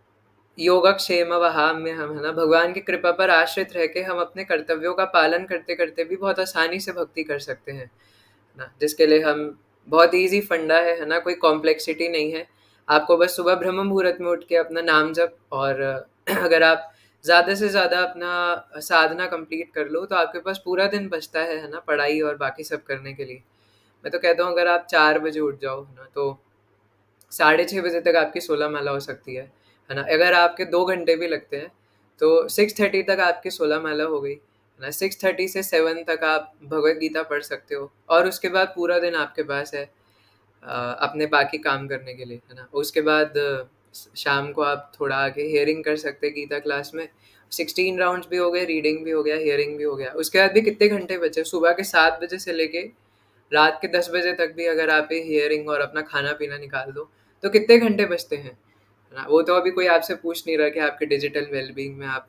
Speaker 1: योगक्षेम वहाम में हम, है ना, भगवान की कृपा पर आश्रित रह के हम अपने कर्तव्यों का पालन करते करते भी बहुत आसानी से भक्ति कर सकते हैं ना। जिसके लिए हम, बहुत इजी फंडा है ना, कोई कॉम्प्लेक्सिटी नहीं है। आपको बस सुबह ब्रह्म मुहूर्त में उठ के अपना नाम जप, और अगर आप ज़्यादा से ज़्यादा अपना साधना कंप्लीट कर लो, तो आपके पास पूरा दिन बचता है ना, पढ़ाई और बाकी सब करने के लिए। मैं तो कहता हूँ अगर आप 4 बजे उठ जाओ, है ना, तो 6:30 बजे तक आपकी 16 माला हो सकती है ना। अगर आपके 2 घंटे भी लगते हैं, तो 6:30 तक आपकी 16 माला हो गई, है ना। 6:30 से 7 तक आप भगवत गीता पढ़ सकते हो, और उसके बाद पूरा दिन आपके पास है अपने बाकी काम करने के लिए, है ना। उसके बाद शाम को आप थोड़ा आगे हियरिंग कर सकते हैं गीता क्लास में। 16 राउंड्स भी हो गए, रीडिंग भी हो गया, हियरिंग भी हो गया। उसके बाद भी कितने घंटे बचे, सुबह के 7 बजे से लेके रात के 10 बजे तक भी अगर आप ये हियरिंग और अपना खाना पीना निकाल दो, तो कितने घंटे बचते हैं, है ना। वो तो अभी कोई आपसे पूछ नहीं रहा कि आपके डिजिटल वेलबींग में आप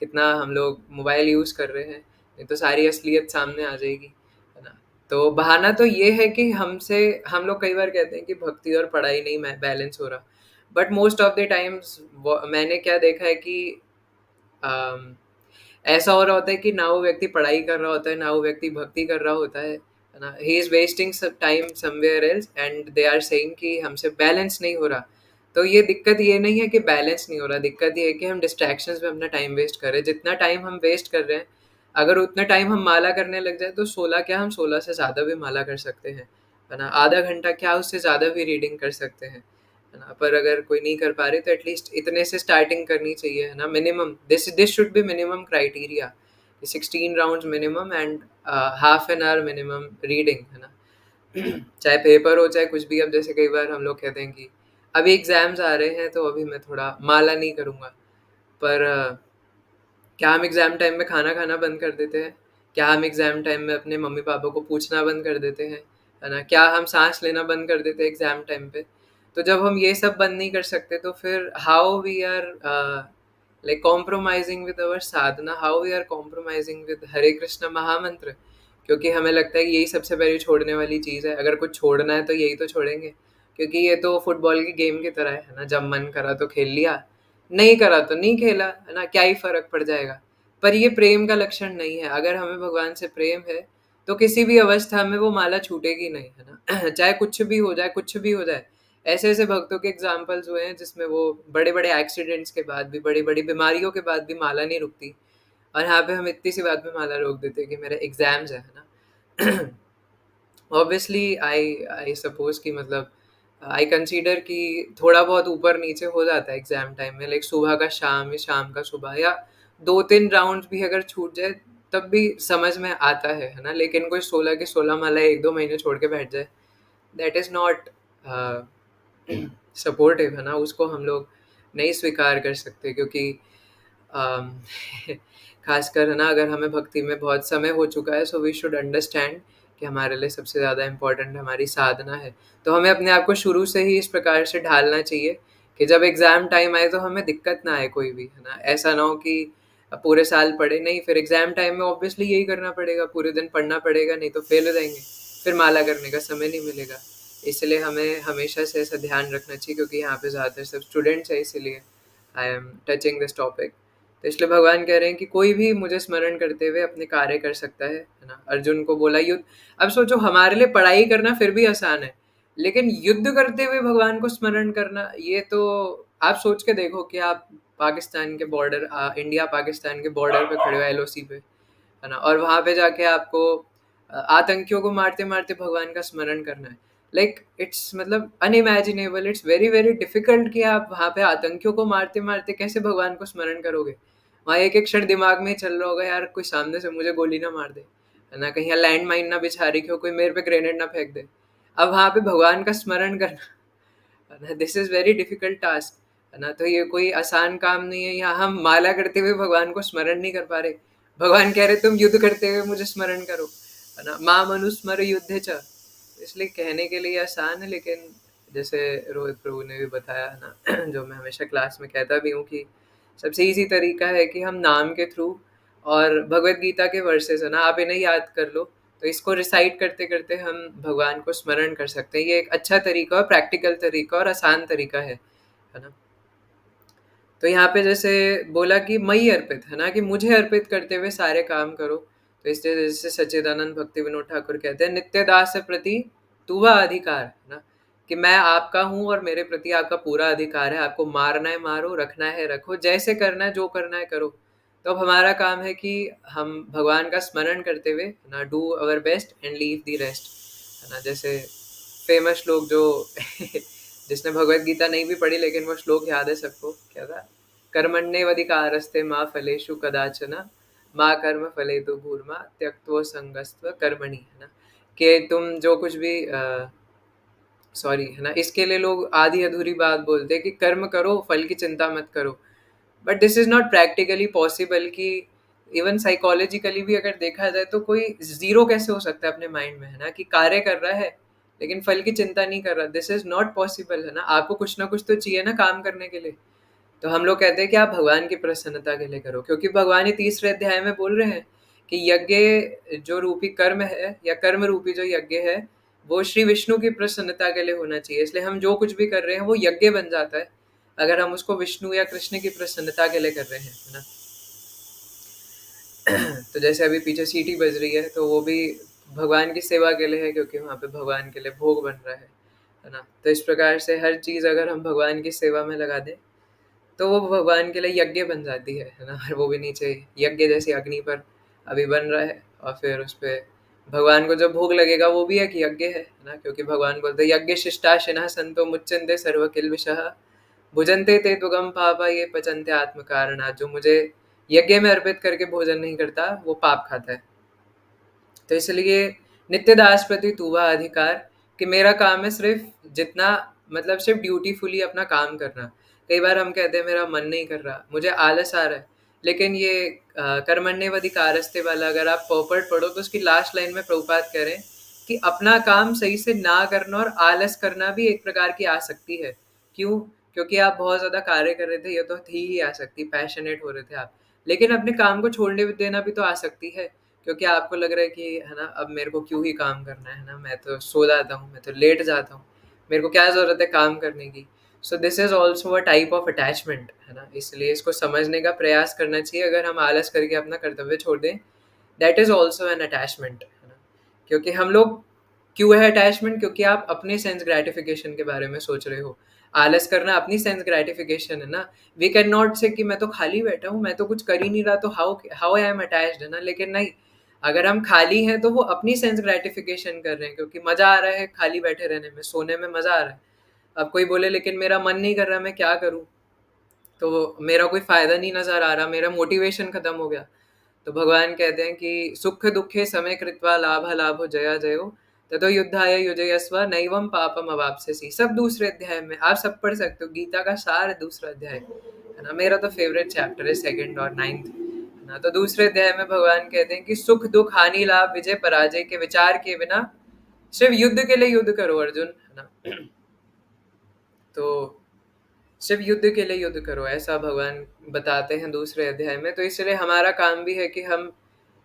Speaker 1: कितना हम लोग मोबाइल यूज़ कर रहे हैं, नहीं तो सारी असलियत सामने आ जाएगी, है ना। तो बहाना तो ये है कि हम लोग कई बार कहते हैं कि भक्ति और पढ़ाई नहीं बैलेंस हो रहा, but most of the times मैंने क्या देखा है कि अम, ऐसा हो रहा होता है कि ना वो व्यक्ति पढ़ाई कर रहा होता है, ना वो व्यक्ति भक्ति कर रहा होता है ना, he is wasting time somewhere else and they are saying कि हमसे बैलेंस नहीं हो रहा। तो ये दिक्कत ये नहीं है कि बैलेंस नहीं हो रहा, दिक्कत ये है कि हम डिस्ट्रैक्शंस में अपना टाइम वेस्ट कर रहे हैं। जितना टाइम हम वेस्ट कर रहे हैं, अगर उतना टाइम हम माला करने लग जाए तो 16 क्या, हम 16 से ज़्यादा भी माला कर सकते हैं, है ना। आधा घंटा क्या, उससे ज़्यादा भी रीडिंग कर सकते हैं, है ना। पर अगर कोई नहीं कर पा रहे तो एटलीस्ट इतने से स्टार्टिंग करनी चाहिए, है ना। Minimum this should be minimum criteria, 16 rounds minimum and half an hour minimum reading, है ना। चाहे पेपर हो चाहे कुछ भी। अब जैसे कई बार हम लोग कहते हैं कि अभी एग्जाम्स आ रहे हैं तो अभी मैं थोड़ा माला नहीं करूँगा, पर क्या हम एग्ज़ाम टाइम में खाना खाना बंद कर देते हैं? क्या हम एग्ज़ाम टाइम में अपने मम्मी पापा को पूछना बंद कर देते हैं, है ना? क्या हम सांस लेना बंद कर देते हैं एग्ज़ाम टाइम पे? तो जब हम ये सब बंद नहीं कर सकते तो फिर how we are like compromising with our sadhana, how we are compromising with Hare Krishna mahamantra, क्योंकि हमें लगता है कि यही सबसे पहले छोड़ने वाली चीज़ है। अगर कुछ छोड़ना है तो यही तो छोड़ेंगे, क्योंकि ये तो फुटबॉल की गेम की तरह है ना, जब मन करा तो खेल लिया, नहीं करा तो नहीं खेला, है ना, क्या ही फ़र्क पड़ जाएगा। पर ये प्रेम का लक्षण नहीं है। अगर हमें भगवान से प्रेम है, तो किसी भी अवस्था में वो माला छूटेगी नहीं, है ना। चाहे कुछ भी हो जाए, कुछ भी हो जाए। ऐसे-ऐसे भक्तों के एग्ज़ाम्पल्स हुए हैं जिसमें वो बड़े-बड़े एक्सीडेंट्स के बाद भी, बड़ी-बड़ी बीमारियों के बाद भी माला नहीं रुकती, और यहाँ पे हम इतनी सी बात में माला रोक देते हैं कि मेरे एग्ज़ाम्स हैं, है ना। ऑब्वियसली आई सपोज कि मतलब आई कंसीडर कि थोड़ा बहुत ऊपर नीचे हो जाता है एग्जाम टाइम में, लाइक सुबह का शाम या शाम का सुबह, या 2-3 राउंड्स भी अगर छूट जाए तब भी समझ में आता है ना। लेकिन कोई 16 की 16 माला 1-2 महीने छोड़ के बैठ जाए, दैट इज़ नॉट सपोर्टिव, है ना। उसको हम लोग नहीं स्वीकार कर सकते, क्योंकि अम, खासकर, है ना, अगर हमें भक्ति में बहुत समय हो चुका है, सो वी शुड अंडरस्टैंड कि हमारे लिए सबसे ज़्यादा इम्पोर्टेंट हमारी साधना है। तो हमें अपने आप को शुरू से ही इस प्रकार से ढालना चाहिए कि जब एग्ज़ाम टाइम आए तो हमें दिक्कत ना आए कोई भी, है ना। ऐसा ना हो कि पूरे साल पढ़े नहीं, फिर एग्ज़ाम टाइम में ऑब्वियसली यही करना पड़ेगा, पूरे दिन पढ़ना पड़ेगा, नहीं तो फेल हो जाएँगे, फिर माला करने का समय नहीं मिलेगा। इसलिए हमें हमेशा से ऐसा ध्यान रखना चाहिए, क्योंकि यहाँ पे ज़्यादातर सब स्टूडेंट्स हैं, इसीलिए I am touching this topic. तो इसलिए भगवान कह रहे हैं कि कोई भी मुझे स्मरण करते हुए अपने कार्य कर सकता है ना। अर्जुन को बोला युद्ध। अब सोचो, हमारे लिए पढ़ाई करना फिर भी आसान है, लेकिन युद्ध करते हुए भगवान को स्मरण करना, ये तो आप सोच के देखो कि आप पाकिस्तान के बॉर्डर, इंडिया पाकिस्तान के बॉर्डर पे खड़े हो, एलओसी पे, है ना, और वहां पे जाके आपको आतंकियों को मारते मारते भगवान का स्मरण करना है। लाइक इट्स मतलब unimaginable, it's very very difficult कि आप वहां पे आतंकियों को मारते मारते कैसे भगवान को स्मरण करोगे। वहाँ एक एक क्षण दिमाग में ही चल रहा होगा, यार कोई सामने से मुझे गोली ना मार दे, है ना, कहीं लैंड माइन ना बिछा रही हो, कोई मेरे पे ग्रेनेड ना फेंक दे। अब वहाँ पे भगवान का स्मरण करना, है ना, this is very difficult task, है ना। तो ये कोई आसान काम नहीं है। यहाँ हम माला करते हुए भगवान को स्मरण नहीं कर पा रहे, भगवान कह रहे तुम युद्ध करते हुए मुझे स्मरण करो, है ना। माँ मनुस्मर युद्धे च। इसलिए कहने के लिए आसान है, लेकिन जैसे रोहित प्रभु ने भी बताया, है ना, जो मैं हमेशा क्लास में कहता भी हूँ कि सबसे इजी तरीका है कि हम नाम के थ्रू और भगवत गीता के वर्सेस, है ना, आप इन्हें याद कर लो, तो इसको रिसाइट करते करते हम भगवान को स्मरण कर सकते हैं। ये एक अच्छा तरीका और प्रैक्टिकल तरीका और आसान तरीका है ना। तो यहाँ पे जैसे बोला कि मई अर्पित, है ना, कि मुझे अर्पित करते हुए सारे काम करो। तो इसलिए जैसे सच्चिदानंद भक्ति विनोद ठाकुर कहते हैं, नित्य दास प्रति तुवा अधिकार, है ना, कि मैं आपका हूँ और मेरे प्रति आपका पूरा अधिकार है। आपको मारना है मारो, रखना है रखो, जैसे करना है जो करना है करो। तो अब हमारा काम है कि हम भगवान का स्मरण करते हुए, है ना, do our best and leave the rest, है ना। जैसे फेमस श्लोक जो जिसने भगवत गीता नहीं भी पढ़ी लेकिन वो श्लोक याद है सबको, क्या था, कर्मण्येवाधिकारस्ते माँ फलेषु कदाचन, माँ कर्म फले तो भूर्मा त्यक्त्वा संगस्त्व कर्मणि, है ना, कि तुम जो कुछ भी सॉरी, है ना, इसके लिए लोग आधी अधूरी बात बोलते हैं कि कर्म करो, फल की चिंता मत करो। But this is not practically possible, कि इवन साइकोलॉजिकली भी अगर देखा जाए तो कोई जीरो कैसे हो सकता है अपने माइंड में, है ना, कि कार्य कर रहा है लेकिन फल की चिंता नहीं कर रहा। दिस इज नॉट पॉसिबल, है ना। आपको कुछ ना कुछ तो चाहिए ना काम करने के लिए। तो हम लोग कहते हैं कि आप भगवान की प्रसन्नता के लिए करो, क्योंकि भगवान ही तीसरे अध्याय में बोल रहे हैं कि यज्ञ जो रूपी कर्म है या कर्म रूपी जो यज्ञ है वो श्री विष्णु की प्रसन्नता के लिए होना चाहिए। इसलिए हम जो कुछ भी कर रहे हैं वो यज्ञ बन जाता है अगर हम उसको विष्णु या कृष्ण की प्रसन्नता के लिए कर रहे हैं, है ना। तो जैसे अभी पीछे सीटी बज रही है तो वो भी भगवान की सेवा के लिए है, क्योंकि वहाँ पे भगवान के लिए भोग बन रहा है ना। तो इस प्रकार से हर चीज़ अगर हम भगवान की सेवा में लगा दें तो वो भगवान के लिए यज्ञ बन जाती है ना। और वो भी नीचे यज्ञ जैसी अग्नि पर अभी बन रहा है, और फिर उस पर भगवान को जब भोग लगेगा वो भी एक यज्ञ है ना, क्योंकि भगवान बोलते हैं यज्ञ शिष्टाशिनः संतो मुच्यन्ते सर्व किल्बिषः भुजन्ते ते तुगम पापा ये पचन्ते आत्म कारणात्। जो मुझे यज्ञ में अर्पित करके भोजन नहीं करता वो पाप खाता है। तो इसलिए नित्य दास प्रति तुवा अधिकार, कि मेरा काम है सिर्फ जितना, मतलब सिर्फ ड्यूटीफुली अपना काम करना। कई बार हम कहते हैं मेरा मन नहीं कर रहा, मुझे आलस आ रहा है, लेकिन ये कर्मण्येवाधिकारस्ते वाला अगर आप पॉपर्ट पढ़ो तो उसकी लास्ट लाइन में प्रभुपाद कह रहे हैं कि अपना काम सही से ना करना और आलस करना भी एक प्रकार की आसक्ति है। क्यों? क्योंकि आप बहुत ज़्यादा कार्य कर रहे थे, ये तो थी ही आसक्ति, पैशनेट हो रहे थे आप, लेकिन अपने काम को छोड़ने देना भी तो आसक्ति है, क्योंकि आपको लग रहा है कि है ना अब मेरे को क्यों ही काम करना है ना, मैं तो सो जाता हूँ, मैं तो लेट जाता हूँ, मेरे को क्या ज़रूरत है काम करने की। So this is also a type of attachment, है ना। इसलिए इसको समझने का प्रयास करना चाहिए। अगर हम आलस करके अपना कर्तव्य छोड़ दें, that is also an attachment, है ना। क्योंकि हम लोग, क्यों है अटैचमेंट? क्योंकि आप अपने सेंस ग्रेटिफिकेशन के बारे में सोच रहे हो। आलस करना अपनी सेंस ग्रेटिफिकेशन है ना। वी कैन नॉट से कि मैं तो खाली बैठा हूँ, मैं तो कुछ कर ही नहीं रहा, तो हाउ आई एम अटैच्ड, है ना। लेकिन नहीं, अगर हम खाली हैं तो वो अपनी सेंस ग्रेटिफिकेशन कर रहे हैं, क्योंकि मजा आ रहा है खाली बैठे रहने में, सोने में मजा आ रहा है। अब कोई बोले लेकिन मेरा मन नहीं कर रहा, मैं क्या करूँ, तो मेरा कोई फायदा नहीं नजर आ रहा, मेरा मोटिवेशन खत्म हो गया। तो भगवान कहते हैं कि सुख दुखे समय कृत्वा लाभ लाभो जया जयो ततो युद्धाय युजयस्व नैवम पापम अवाप्स्यसि। सब दूसरे अध्याय में आप सब पढ़ सकते हो, गीता का सार दूसरा अध्याय है ना। मेरा तो फेवरेट चैप्टर है सेकंड और नाइन्थ, है ना। तो दूसरे अध्याय में भगवान कहते हैं कि सुख दुख हानि लाभ विजय पराजय के विचार के बिना सिर्फ युद्ध के लिए युद्ध करो अर्जुन, है ना। तो सिर्फ युद्ध के लिए युद्ध करो, ऐसा भगवान बताते हैं दूसरे अध्याय में। तो इसलिए हमारा काम भी है कि हम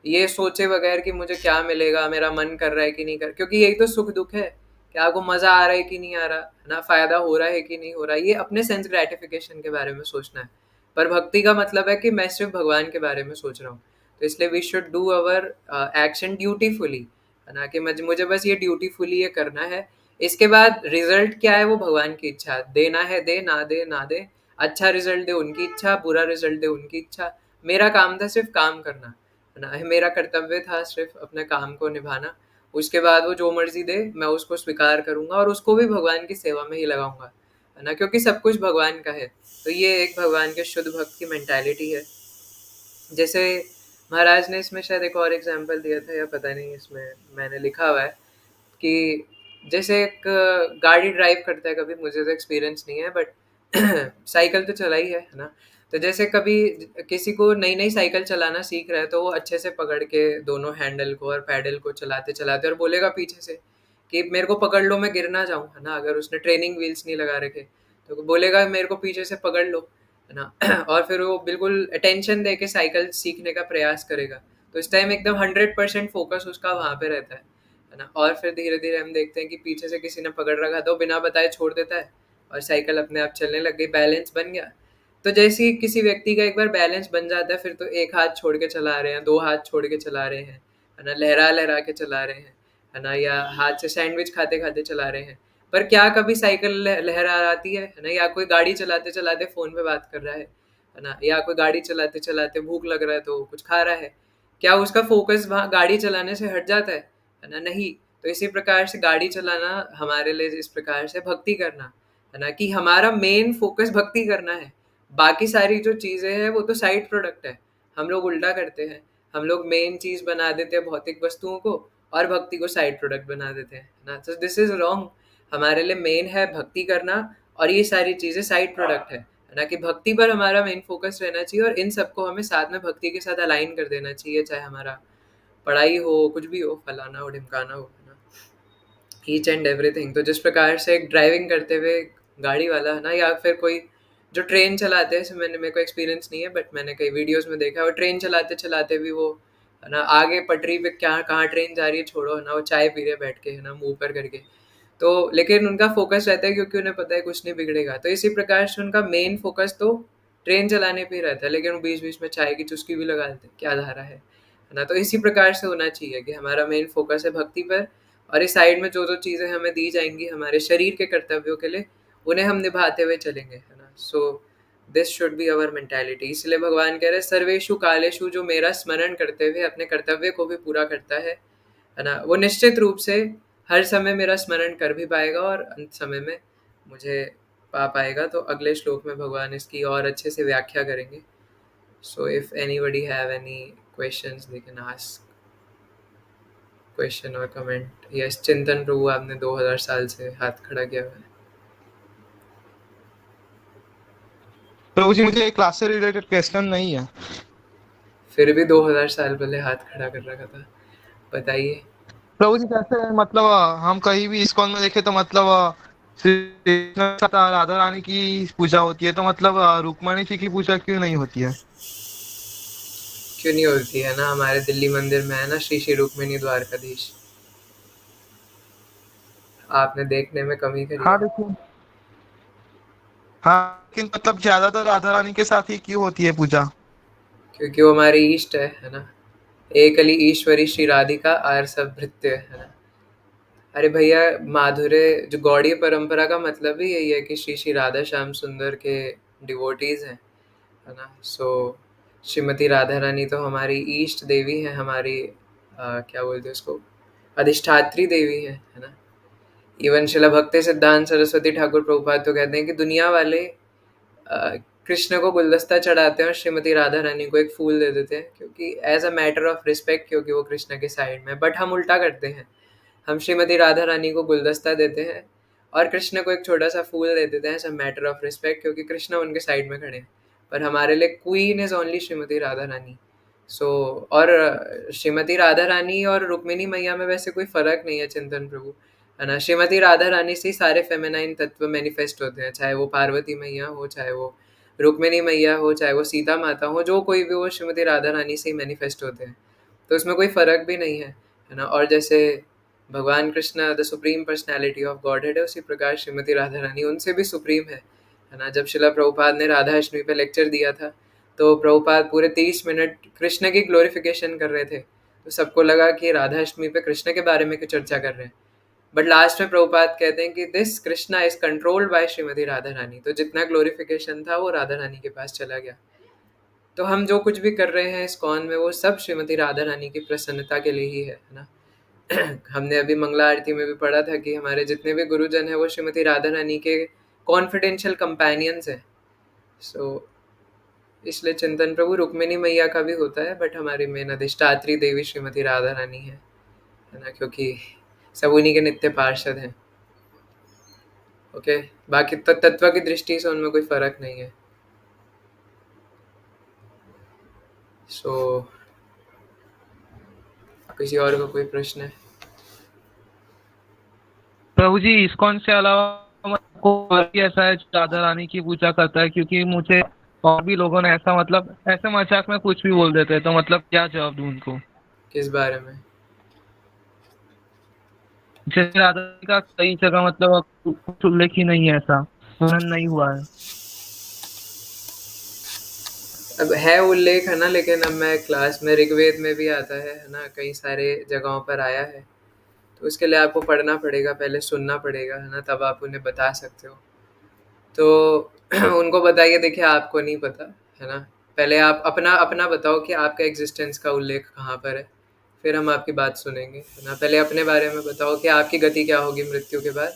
Speaker 1: ये सोचे बगैर कि मुझे क्या मिलेगा, मेरा मन कर रहा है कि नहीं कर, क्योंकि यही तो सुख दुख है कि आपको मजा आ रहा है कि नहीं आ रहा, है ना, फायदा हो रहा है कि नहीं हो रहा, ये अपने सेंस ग्रेटिफिकेशन के बारे में सोचना है। पर भक्ति का मतलब है कि मैं सिर्फ भगवान के बारे में सोच रहा हूँ। तो इसलिए we should do our action dutifully, है ना, कि मुझे बस ये ड्यूटीफुली ये करना है। इसके बाद रिजल्ट क्या है वो भगवान की इच्छा, देना है दे, ना दे ना दे, अच्छा रिजल्ट दे उनकी इच्छा, बुरा रिजल्ट दे उनकी इच्छा। मेरा काम था सिर्फ काम करना, है ना। मेरा कर्तव्य था सिर्फ अपने काम को निभाना। उसके बाद वो जो मर्जी दे मैं उसको स्वीकार करूंगा और उसको भी भगवान की सेवा में ही लगाऊंगा, है ना, क्योंकि सब कुछ भगवान का है। तो ये एक भगवान के शुद्ध भक्त की मेंटालिटी है। जैसे महाराज ने इसमें शायद एक और एग्जाम्पल दिया था, या पता नहीं इसमें मैंने लिखा हुआ है कि जैसे एक गाड़ी ड्राइव करता है, कभी मुझे तो एक्सपीरियंस नहीं है बट साइकिल तो चला ही है ना। तो जैसे कभी किसी को नई नई साइकिल चलाना सीख रहा है तो वो अच्छे से पकड़ के दोनों हैंडल को और पैडल को चलाते चलाते और बोलेगा पीछे से कि मेरे को पकड़ लो मैं गिर ना जाऊँ, है ना। अगर उसने ट्रेनिंग व्हील्स नहीं लगा रखे तो बोलेगा मेरे को पीछे से पकड़ लो, है ना। और फिर वो बिल्कुल अटेंशन दे के साइकिल सीखने का प्रयास करेगा। तो इस टाइम एकदम 100% फोकस उसका वहाँ पे रहता है ना। और फिर धीरे धीरे हम देखते हैं कि पीछे से किसी ने पकड़ रखा तो बिना बताए छोड़ देता है और साइकिल अपने आप चलने लग गई, बैलेंस बन गया। तो जैसे ही किसी व्यक्ति का एक बार बैलेंस बन जाता है फिर तो एक हाथ छोड़ के चला रहे हैं, दो हाथ छोड़ के चला रहे हैं, है ना, लहरा लहरा के चला रहे हैं, है ना, या हाथ से सैंडविच खाते खाते चला रहे हैं। पर क्या कभी साइकिल लहरा आती है ना, या कोई गाड़ी चलाते चलाते फोन पे बात कर रहा है ना, या कोई गाड़ी चलाते चलाते भूख लग रहा है तो कुछ खा रहा है, क्या उसका फोकस वहाँ गाड़ी चलाने से हट जाता है ना, नहीं। तो इसी प्रकार से गाड़ी चलाना हमारे लिए इस प्रकार से भक्ति करना, है ना, कि हमारा मेन फोकस भक्ति करना है। बाकी सारी जो चीज़ें हैं वो तो साइड प्रोडक्ट है। हम लोग उल्टा करते हैं, हम लोग मेन चीज़ बना देते हैं भौतिक वस्तुओं को और भक्ति को साइड प्रोडक्ट बना देते हैं, है ना। तो दिस इज़ रॉन्ग। हमारे लिए मेन है भक्ति करना और ये सारी चीज़ें साइड प्रोडक्ट है ना, कि भक्ति पर हमारा मेन फोकस रहना चाहिए और इन सबको हमें साथ में भक्ति के साथ अलाइन कर देना चाहिए, चाहे हमारा पढ़ाई हो, कुछ भी हो, फलाना हो ढिमकाना हो, है ना, ईच एंड एवरीथिंग। तो जिस प्रकार से एक ड्राइविंग करते हुए गाड़ी वाला, है ना, या फिर कोई जो ट्रेन चलाते हैं, मेरे को एक्सपीरियंस नहीं है बट मैंने कई वीडियोस में देखा है, वो ट्रेन चलाते चलाते भी वो है ना, आगे पटरी पे क्या कहाँ ट्रेन जा रही है छोड़ो, है ना, वो चाय पी रहे बैठ के, है ना, मुंह ऊपर करके। तो लेकिन उनका फोकस रहता है क्योंकि उन्हें पता है कुछ नहीं बिगड़ेगा। तो इसी प्रकार से उनका मेन फोकस तो ट्रेन चलाने पे ही रहता है, लेकिन वो बीच बीच में चाय की चुस्की भी लगा देते हैं, क्या धारा है ना। तो इसी प्रकार से होना चाहिए कि हमारा मेन फोकस है भक्ति पर, और इस साइड में जो जो चीज़ें हमें दी जाएंगी हमारे शरीर के कर्तव्यों के लिए, उन्हें हम निभाते हुए चलेंगे, है ना। So this should be our mentality. इसलिए भगवान कह रहे हैं सर्वेषु कालेषु, जो मेरा स्मरण करते हुए अपने कर्तव्य को भी पूरा करता है ना, वो निश्चित रूप से हर समय मेरा स्मरण कर भी पाएगा और अंत समय में मुझे पा पाएगा। तो अगले श्लोक में भगवान इसकी और अच्छे से व्याख्या करेंगे। So if anybody have any questions they can ask question और कमेंट। यस चिंतन प्रभु, आपने 2000 साल से हाथ खड़ा किया हुआ है।
Speaker 5: प्रभु जी मुझे क्लास से रिलेटेड क्वेश्चन नहीं है।
Speaker 1: फिर भी 2000 साल पहले हाथ खड़ा कर रखा था, बताइए।
Speaker 5: प्रभु जी कैसे मतलब हम कहीं भी इस्कॉन में देखे तो मतलब श्री कृष्ण के साथ राधा रानी की पूजा होती है, तो मतलब रुक्मणी जी की पूजा क्यों नहीं होती है?
Speaker 1: क्यों नहीं होती है ना, हमारे दिल्ली मंदिर में है ना श्री श्री रुक्मिणी द्वारकाधीश। आपने देखने में कमी करी
Speaker 5: हाँ
Speaker 1: है।
Speaker 5: देखिए, हाँ लेकिन मतलब ज्यादातर राधा रानी के साथ ही क्यों होती है पूजा?
Speaker 1: क्योंकि वो हमारी ईष्ट है ना। एकली ईश्वरी श्री राधिका आर सब भृत्य, है ना। अरे भैया, माधुर्य जो गौड़ीय परंपरा का मतलब ही यही है कि श्री श्री राधा श्याम सुंदर के डिवोटीज हैं, है ना। सो श्रीमती राधा रानी तो हमारी ईष्ट देवी है, हमारी क्या बोलते हैं उसको, अधिष्ठात्री देवी है ना। इवन शिला भक्ति सिद्धांत सरस्वती ठाकुर प्रभुपाद तो कहते हैं कि दुनिया वाले कृष्ण को गुलदस्ता चढ़ाते हैं और श्रीमती राधा रानी को एक फूल दे देते हैं, क्योंकि as a matter of respect, क्योंकि वो कृष्ण के साइड में। बट हम उल्टा करते हैं, हम श्रीमती राधा रानी को गुलदस्ता देते हैं और कृष्ण को एक छोटा सा फूल दे देते हैं as a matter of respect, क्योंकि कृष्ण उनके साइड में खड़े हैं। पर हमारे लिए queen is only Shrimati Radha Rani. So और श्रीमती राधा रानी और रुक्मिणी मैया में वैसे कोई फर्क नहीं है चिंतन प्रभु, है ना। श्रीमती राधा रानी से ही सारे फेमिनाइन तत्व मैनिफेस्ट होते हैं, चाहे वो पार्वती मैया हो, चाहे वो रुक्मिणी मैया हो, चाहे वो सीता माता हो, जो कोई भी वो श्रीमती राधा रानी से ही मैनिफेस्ट होते हैं। तो उसमें कोई फ़र्क भी नहीं है ना। और जैसे भगवान Krishna the supreme personality of godhead है, उसी प्रकार श्रीमती राधा रानी उनसे भी सुप्रीम है ना। जब शिला प्रभुपाद ने राधा अष्टमी पे लेक्चर दिया था, तो प्रभुपाद पूरे 30 मिनट कृष्ण की ग्लोरिफिकेशन कर रहे थे। तो सबको लगा कि राधा अष्टमी पे कृष्ण के बारे में क्यों चर्चा कर रहे हैं। बट लास्ट में प्रभुपाद कहते हैं कि this Krishna is controlled by Shrimati Radha Rani. तो जितना ग्लोरिफिकेशन था वो राधा रानी के पास चला गया। तो हम जो कुछ भी कर रहे हैं इस्कॉन में, वो सब श्रीमती राधा रानी की प्रसन्नता के लिए ही है ना। हमने अभी मंगला आरती में भी पढ़ा था कि हमारे जितने भी गुरुजन हैं वो श्रीमती राधा रानी के कॉन्फिडेंशियल कंपेनियंस हैं। सो इसलिए चिंतन प्रभु रुक्मिणी मैया का भी होता है, बट हमारी मेन अधिष्ठात्री देवी श्रीमती राधा रानी है ना, क्योंकि सब उन्हीं के नित्य पार्षद हैं। ओके, बाकी तो तत्व की दृष्टि से उनमें कोई फर्क नहीं है। सो किसी और को कोई प्रश्न है?
Speaker 5: प्रभु जी इस्कॉन से अलावा कोई भी ऐसा है जो राधा रानी की पूजा करता है? क्योंकि मुझे और भी लोगों ने ऐसा मतलब ऐसे मजाक में कुछ भी बोल देते हैं, तो मतलब क्या जवाब दूं उनको?
Speaker 1: किस बारे में?
Speaker 5: जैसे राधा रानी का कई जगह मतलब कुछ उल्लेख ही नहीं है, ऐसा वर्णन नहीं हुआ है।
Speaker 1: अब है उल्लेख, है ना, लेकिन अब मैं क्लास में ऋग्वेद में भी आता है ना, कई सारे जगहों पर आया है। तो उसके लिए आपको पढ़ना पड़ेगा, पहले सुनना पड़ेगा, है ना, तब आप उन्हें बता सकते हो। तो उनको बताइए, देखिए आपको नहीं पता, है ना। पहले आप अपना अपना बताओ कि आपका एग्जिस्टेंस का उल्लेख कहाँ पर है, फिर हम आपकी बात सुनेंगे, है ना। पहले अपने बारे में बताओ कि आपकी गति क्या होगी मृत्यु के बाद,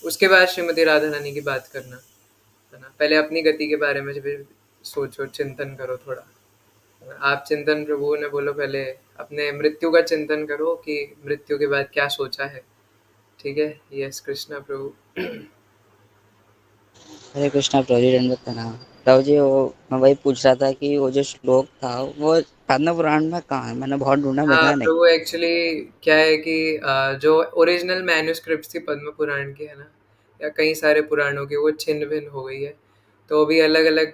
Speaker 1: उसके बाद श्रीमती राधा रानी की बात करना, है ना। पहले अपनी गति के बारे में फिर सोचो, चिंतन करो थोड़ा। आप चिंतन प्रभु ने बोलो, पहले अपने मृत्यु का चिंतन करो कि मृत्यु के बाद क्या सोचा है। ठीक है, यस कृष्णा प्रभु।
Speaker 6: हरे कृष्णा प्रभु जी, दंडवत प्रणाम। प्रभु जी वो मैं वही पूछ रहा था कि वो जो श्लोक था वो पद्म पुराण में कहाँ है? मैंने बहुत ढूंढा,
Speaker 1: हाँ
Speaker 6: मिला नहीं।
Speaker 1: प्रभु, एक्चुअली क्या है कि जो ओरिजिनल मैन्युस्क्रिप्ट थी पद्म पुराण की, है ना, या कई सारे पुराणों की, वो छिन्न भिन्न हो गई है। तो अभी अलग अलग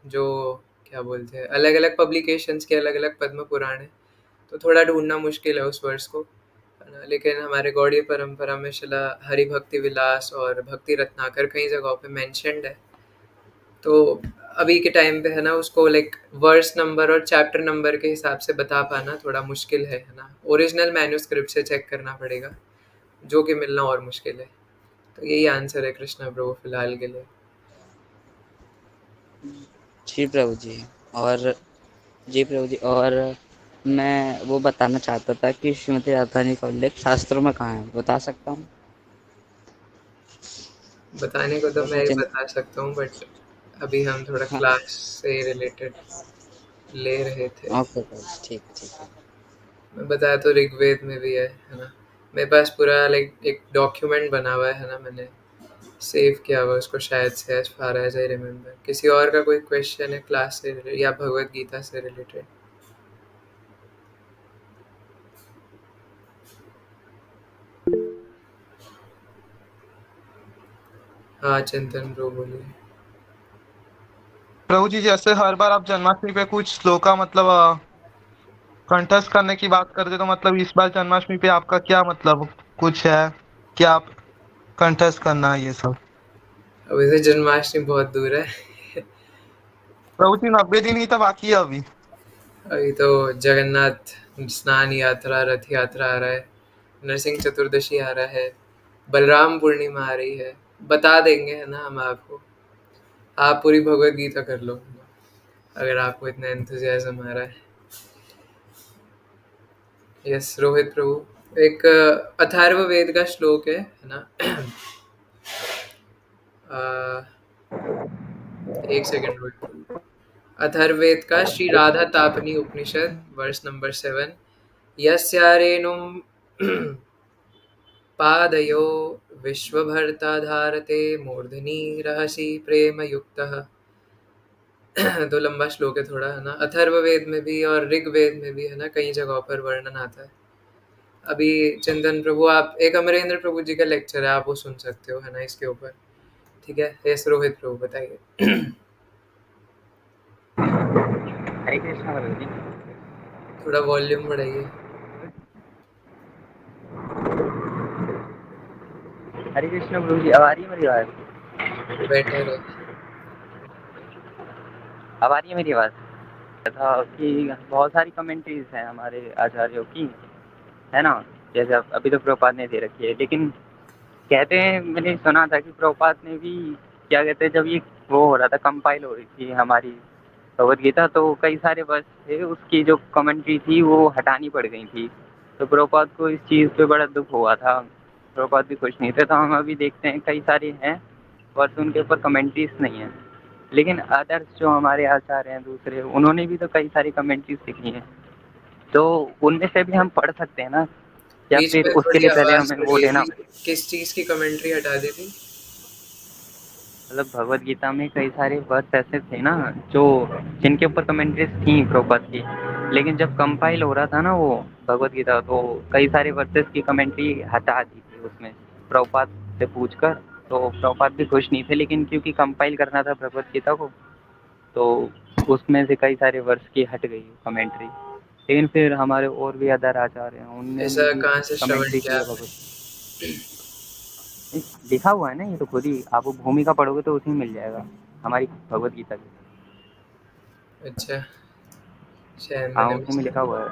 Speaker 1: जो क्या बोलते हैं, अलग अलग पब्लिकेशंस के अलग अलग पद्म पुराण है। तो थोड़ा ढूंढना मुश्किल है उस वर्स को, है ना। लेकिन हमारे गौड़ीय परंपरा में शिला हरि भक्ति विलास और भक्ति रत्नाकर कई जगहों पे मेंशन्ड है। तो अभी के टाइम पे, है ना, उसको लाइक वर्स नंबर और चैप्टर नंबर के हिसाब से बता पाना थोड़ा मुश्किल है ना। ओरिजिनल मैन्युस्क्रिप्ट से चेक करना पड़ेगा, जो कि मिलना और मुश्किल है। तो यही आंसर है कृष्णा प्रभु फिलहाल के लिए।
Speaker 6: जी प्रभु जी। और जी प्रभु जी, और मैं वो बताना चाहता था कि श्रीमती राधारानी का उल्लेख शास्त्रों में कहाँ है, बता सकता हूँ?
Speaker 1: बताने को तो
Speaker 6: वैसे
Speaker 1: मैं ही
Speaker 6: चिंत
Speaker 1: बता सकता हूँ, बट अभी हम थोड़ा
Speaker 6: हाँ,
Speaker 1: क्लास से रिलेटेड ले रहे थे।
Speaker 6: ओके प्रभु, ठीक ठीक है।
Speaker 1: मैं बताया तो ऋग्वेद में भी है ना। मेरे पास पूरा लाइक एक डॉक्यूमेंट बना हुआ है ना, मैंने सेव किया हुआ उसको शायद से, as far as I remember. किसी और का कोई क्वेश्चन है क्लास से या भगवत गीता से रिलेटेड? हाँ चिंतन ब्रो बोलिए।
Speaker 5: प्रभु जी, जैसे हर बार आप जन्माष्टमी पे कुछ श्लोका मतलब कंठस्थ करने की बात करते, तो मतलब इस बार जन्माष्टमी पे आपका क्या मतलब कुछ है कि आप कंठस्थ करना है ये सब?
Speaker 1: अभी से जन्माष्टमी बहुत दूर है।
Speaker 5: प्रभु जी, 90 दिन ही तो बाकी है अभी।
Speaker 1: अभी तो जगन्नाथ स्नान यात्रा, रथ यात्रा आ रहा है, नरसिंह चतुर्दशी आ रहा है, बलराम पूर्णिमा आ रही है। बता देंगे, है ना, हम आपको। आप पूरी भगवत गीता कर लो अगर आपको इतना एंथुजियाज्म आ रहा है। यस रोहित प्रभु, एक अथर्ववेद का श्लोक है ना। एक सेकंड रोहित प्रभु। अथर्ववेद का श्री राधा तापनी उपनिषद वर्स नंबर 7। यस्यारेणुं पादयो विश्वभर्ता धारते मूर्धनि रहसि प्रेम युक्तः। तो लंबा श्लोक है थोड़ा, है ना। अथर्ववेद में भी और ऋग्वेद में भी, है ना, कई जगहों पर वर्णन आता है। अभी चिंतन प्रभु, आप एक अमरेंद्र प्रभु जी का लेक्चर है, आप वो सुन सकते हो, है ना, इसके ऊपर। ठीक है। यस रोहित प्रभु बताइए।
Speaker 4: हरे कृष्णा प्रभु जी।
Speaker 1: थोड़ा वॉल्यूम बढ़ाइए।
Speaker 4: हरे कृष्णा प्रभु जी, अब आ रही है मेरी आवाज़?
Speaker 1: बेटर है।
Speaker 4: अब आ रही है मेरी आवाज़? था कि बहुत सारी कमेंट्रीज हैं हमारे आचार्यों की, है ना। जैसे अभी तो प्रभुपाद ने दे रखी है, लेकिन कहते हैं, मैंने सुना था कि प्रभुपाद ने भी, क्या कहते हैं, जब ये वो हो रहा था, कंपाइल हो रही थी हमारी भगवत गीता, तो कई सारे वर्ष थे उसकी जो कमेंट्री थी वो हटानी पड़ गई थी। तो प्रभुपाद को इस चीज़ पे बड़ा दुख हुआ था, प्रभुपाद भी खुश नहीं थे। तो हम अभी देखते हैं कई सारे हैं वर्ष उनके ऊपर कमेंट्रीज नहीं है, लेकिन अदर्स जो हमारे आचार्य हैं दूसरे, उन्होंने भी तो कई सारी कमेंट्रीज लिखी हैं, तो उनमें से भी हम पढ़ सकते हैं ना, या
Speaker 1: बीच
Speaker 4: फिर
Speaker 1: में
Speaker 4: उसके
Speaker 1: थोड़ी
Speaker 4: लिए पहले
Speaker 1: आवाज
Speaker 4: हमें
Speaker 1: कट
Speaker 4: वो
Speaker 1: गई
Speaker 4: लेना?
Speaker 1: थी, किस चीज की कमेंट्री हटा दी थी?
Speaker 4: मतलब भगवत गीता में कई सारे वर्स ऐसे थे ना जो, जिनके ऊपर कमेंट्रीज थी प्रभुपाद की, लेकिन जब कंपाइल हो रहा था ना वो भगवत गीता, तो कई सारे वर्सेस की कमेंट्री हटा दी थी उसमें प्रभुपाद से पूछकर। तो प्रभुपाद भी खुश नहीं थे, लेकिन क्योंकि कंपाइल करना था भगवत गीता को, तो उसमें से कई सारे वर्ष की हट गई कमेंट्री। लेकिन फिर हमारे और भी अदर आचार्य हैं, उन्होंने
Speaker 1: ऐसा
Speaker 4: भी
Speaker 1: कहाँ से श्रवण
Speaker 4: कमेंट्री
Speaker 1: किया
Speaker 4: की है
Speaker 1: आपने?
Speaker 4: भगवत। लिखा हुआ है ना, ये तो खुद ही आप वो भूमिका पढ़ोगे तो उसमें मिल जाएगा हमारी भगवत गीता की।
Speaker 1: अच्छा, शायद
Speaker 4: हाँ,
Speaker 1: मैंने
Speaker 4: उसी
Speaker 1: मिस
Speaker 4: में
Speaker 1: कर
Speaker 4: लिखा
Speaker 1: दिया।
Speaker 4: हुआ है।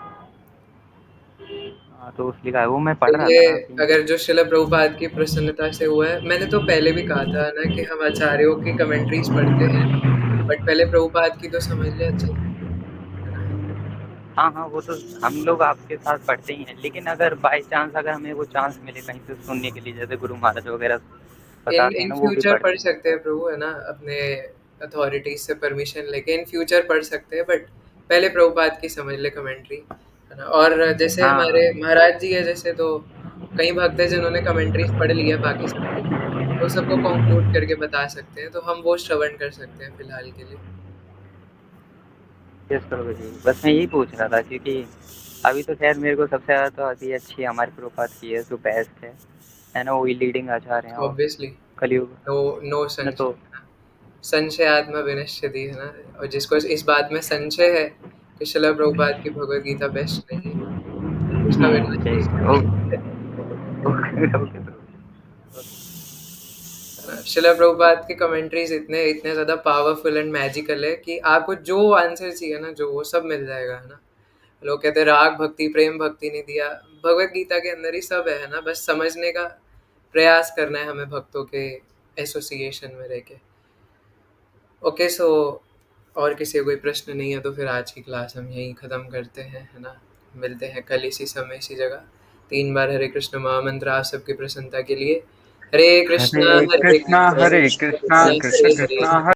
Speaker 4: हाँ, तो उस लिखा है, वो मैं
Speaker 1: तो
Speaker 4: पढ़ रहा था
Speaker 1: ये
Speaker 4: ना अभी।
Speaker 1: अगर जो शिला प्रभुपाद की प्रसन्नता से हुआ है, मैंने तो पहले भी कहा था ना कि हम आचार्यों की कमेंट्रीज पढ़ते हैं, बट पहले प्रभुपाद की तो समझ ले अच्छे से, है ना।
Speaker 4: हाँ हाँ, वो तो हम लोग आपके साथ पढ़ते ही हैं, लेकिन अगर बाई चांस अगर हमें वो चांस मिले कहीं से सुनने के लिए, जैसे गुरु महाराज वगैरह
Speaker 1: इन
Speaker 4: बताते हैं
Speaker 1: इन
Speaker 4: ना, वो भी
Speaker 1: फ्यूचर
Speaker 4: पढ़ते
Speaker 1: पढ़
Speaker 4: हैं।
Speaker 1: सकते हैं प्रभु, है ना, अपने अथॉरिटीज से परमिशन लेके इन फ्यूचर पढ़ सकते हैं, बट पहले प्रभुपाद की समझ ले कमेंट्री, है ना। और जैसे
Speaker 4: हाँ
Speaker 1: हमारे
Speaker 4: हाँ,
Speaker 1: महाराज जी है, जैसे तो कई भक्त हैं जिन्होंने कमेंट्रीज पढ़ ली है बाकी सबकी, तो सबको कंक्लूड करके बता सकते हैं, तो हम वो श्रवण कर सकते हैं फिलहाल के लिए।
Speaker 4: यस प्रभु जी, बस मैं यही पूछ रहा था, क्योंकि अभी तो खैर मेरे को सबसे ज़्यादा तो अभी अच्छी हमारे प्रभुपाद की है, जो बेस्ट है ना, वही लीडिंग आचार्य हैं और
Speaker 1: ऑब्वियसली,
Speaker 4: कलयुग
Speaker 1: नो नो
Speaker 4: ना,
Speaker 1: संशय,
Speaker 4: तो
Speaker 1: है ना। संशय आत्मा विनश्यति, है ना। और जिसको इस बात में संशय है कि शिला प्रभुपाद की भगवत गीता बेस्ट नहीं है, उसका मिलना
Speaker 4: ठीक
Speaker 1: चाहिए।
Speaker 4: ओके
Speaker 1: शिला प्रभुपाद के कमेंट्रीज इतने इतने ज़्यादा पावरफुल एंड मैजिकल है कि आपको जो आंसर चाहिए ना, जो वो सब मिल जाएगा, है ना। लोग कहते हैं राग भक्ति प्रेम भक्ति नहीं दिया, भगवत गीता के अंदर ही सब है ना, बस समझने का प्रयास करना है हमें भक्तों के एसोसिएशन में रह के। ओके, सो और किसी को कोई प्रश्न नहीं है तो फिर आज की क्लास हम यहीं ख़त्म करते हैं, है ना। मिलते हैं कल इसी समय इसी जगह। 3 बार हरे कृष्ण महामंत्र आप सबकी प्रसन्नता के लिए। हरे कृष्णा
Speaker 2: हरे
Speaker 1: हरे
Speaker 2: कृष्णा
Speaker 1: कृष्णा
Speaker 2: हरे
Speaker 1: कृष्ण
Speaker 2: कृष्णा
Speaker 1: कृष्ण
Speaker 2: कृष्ण
Speaker 1: हरे
Speaker 2: कृष्णा
Speaker 1: हरे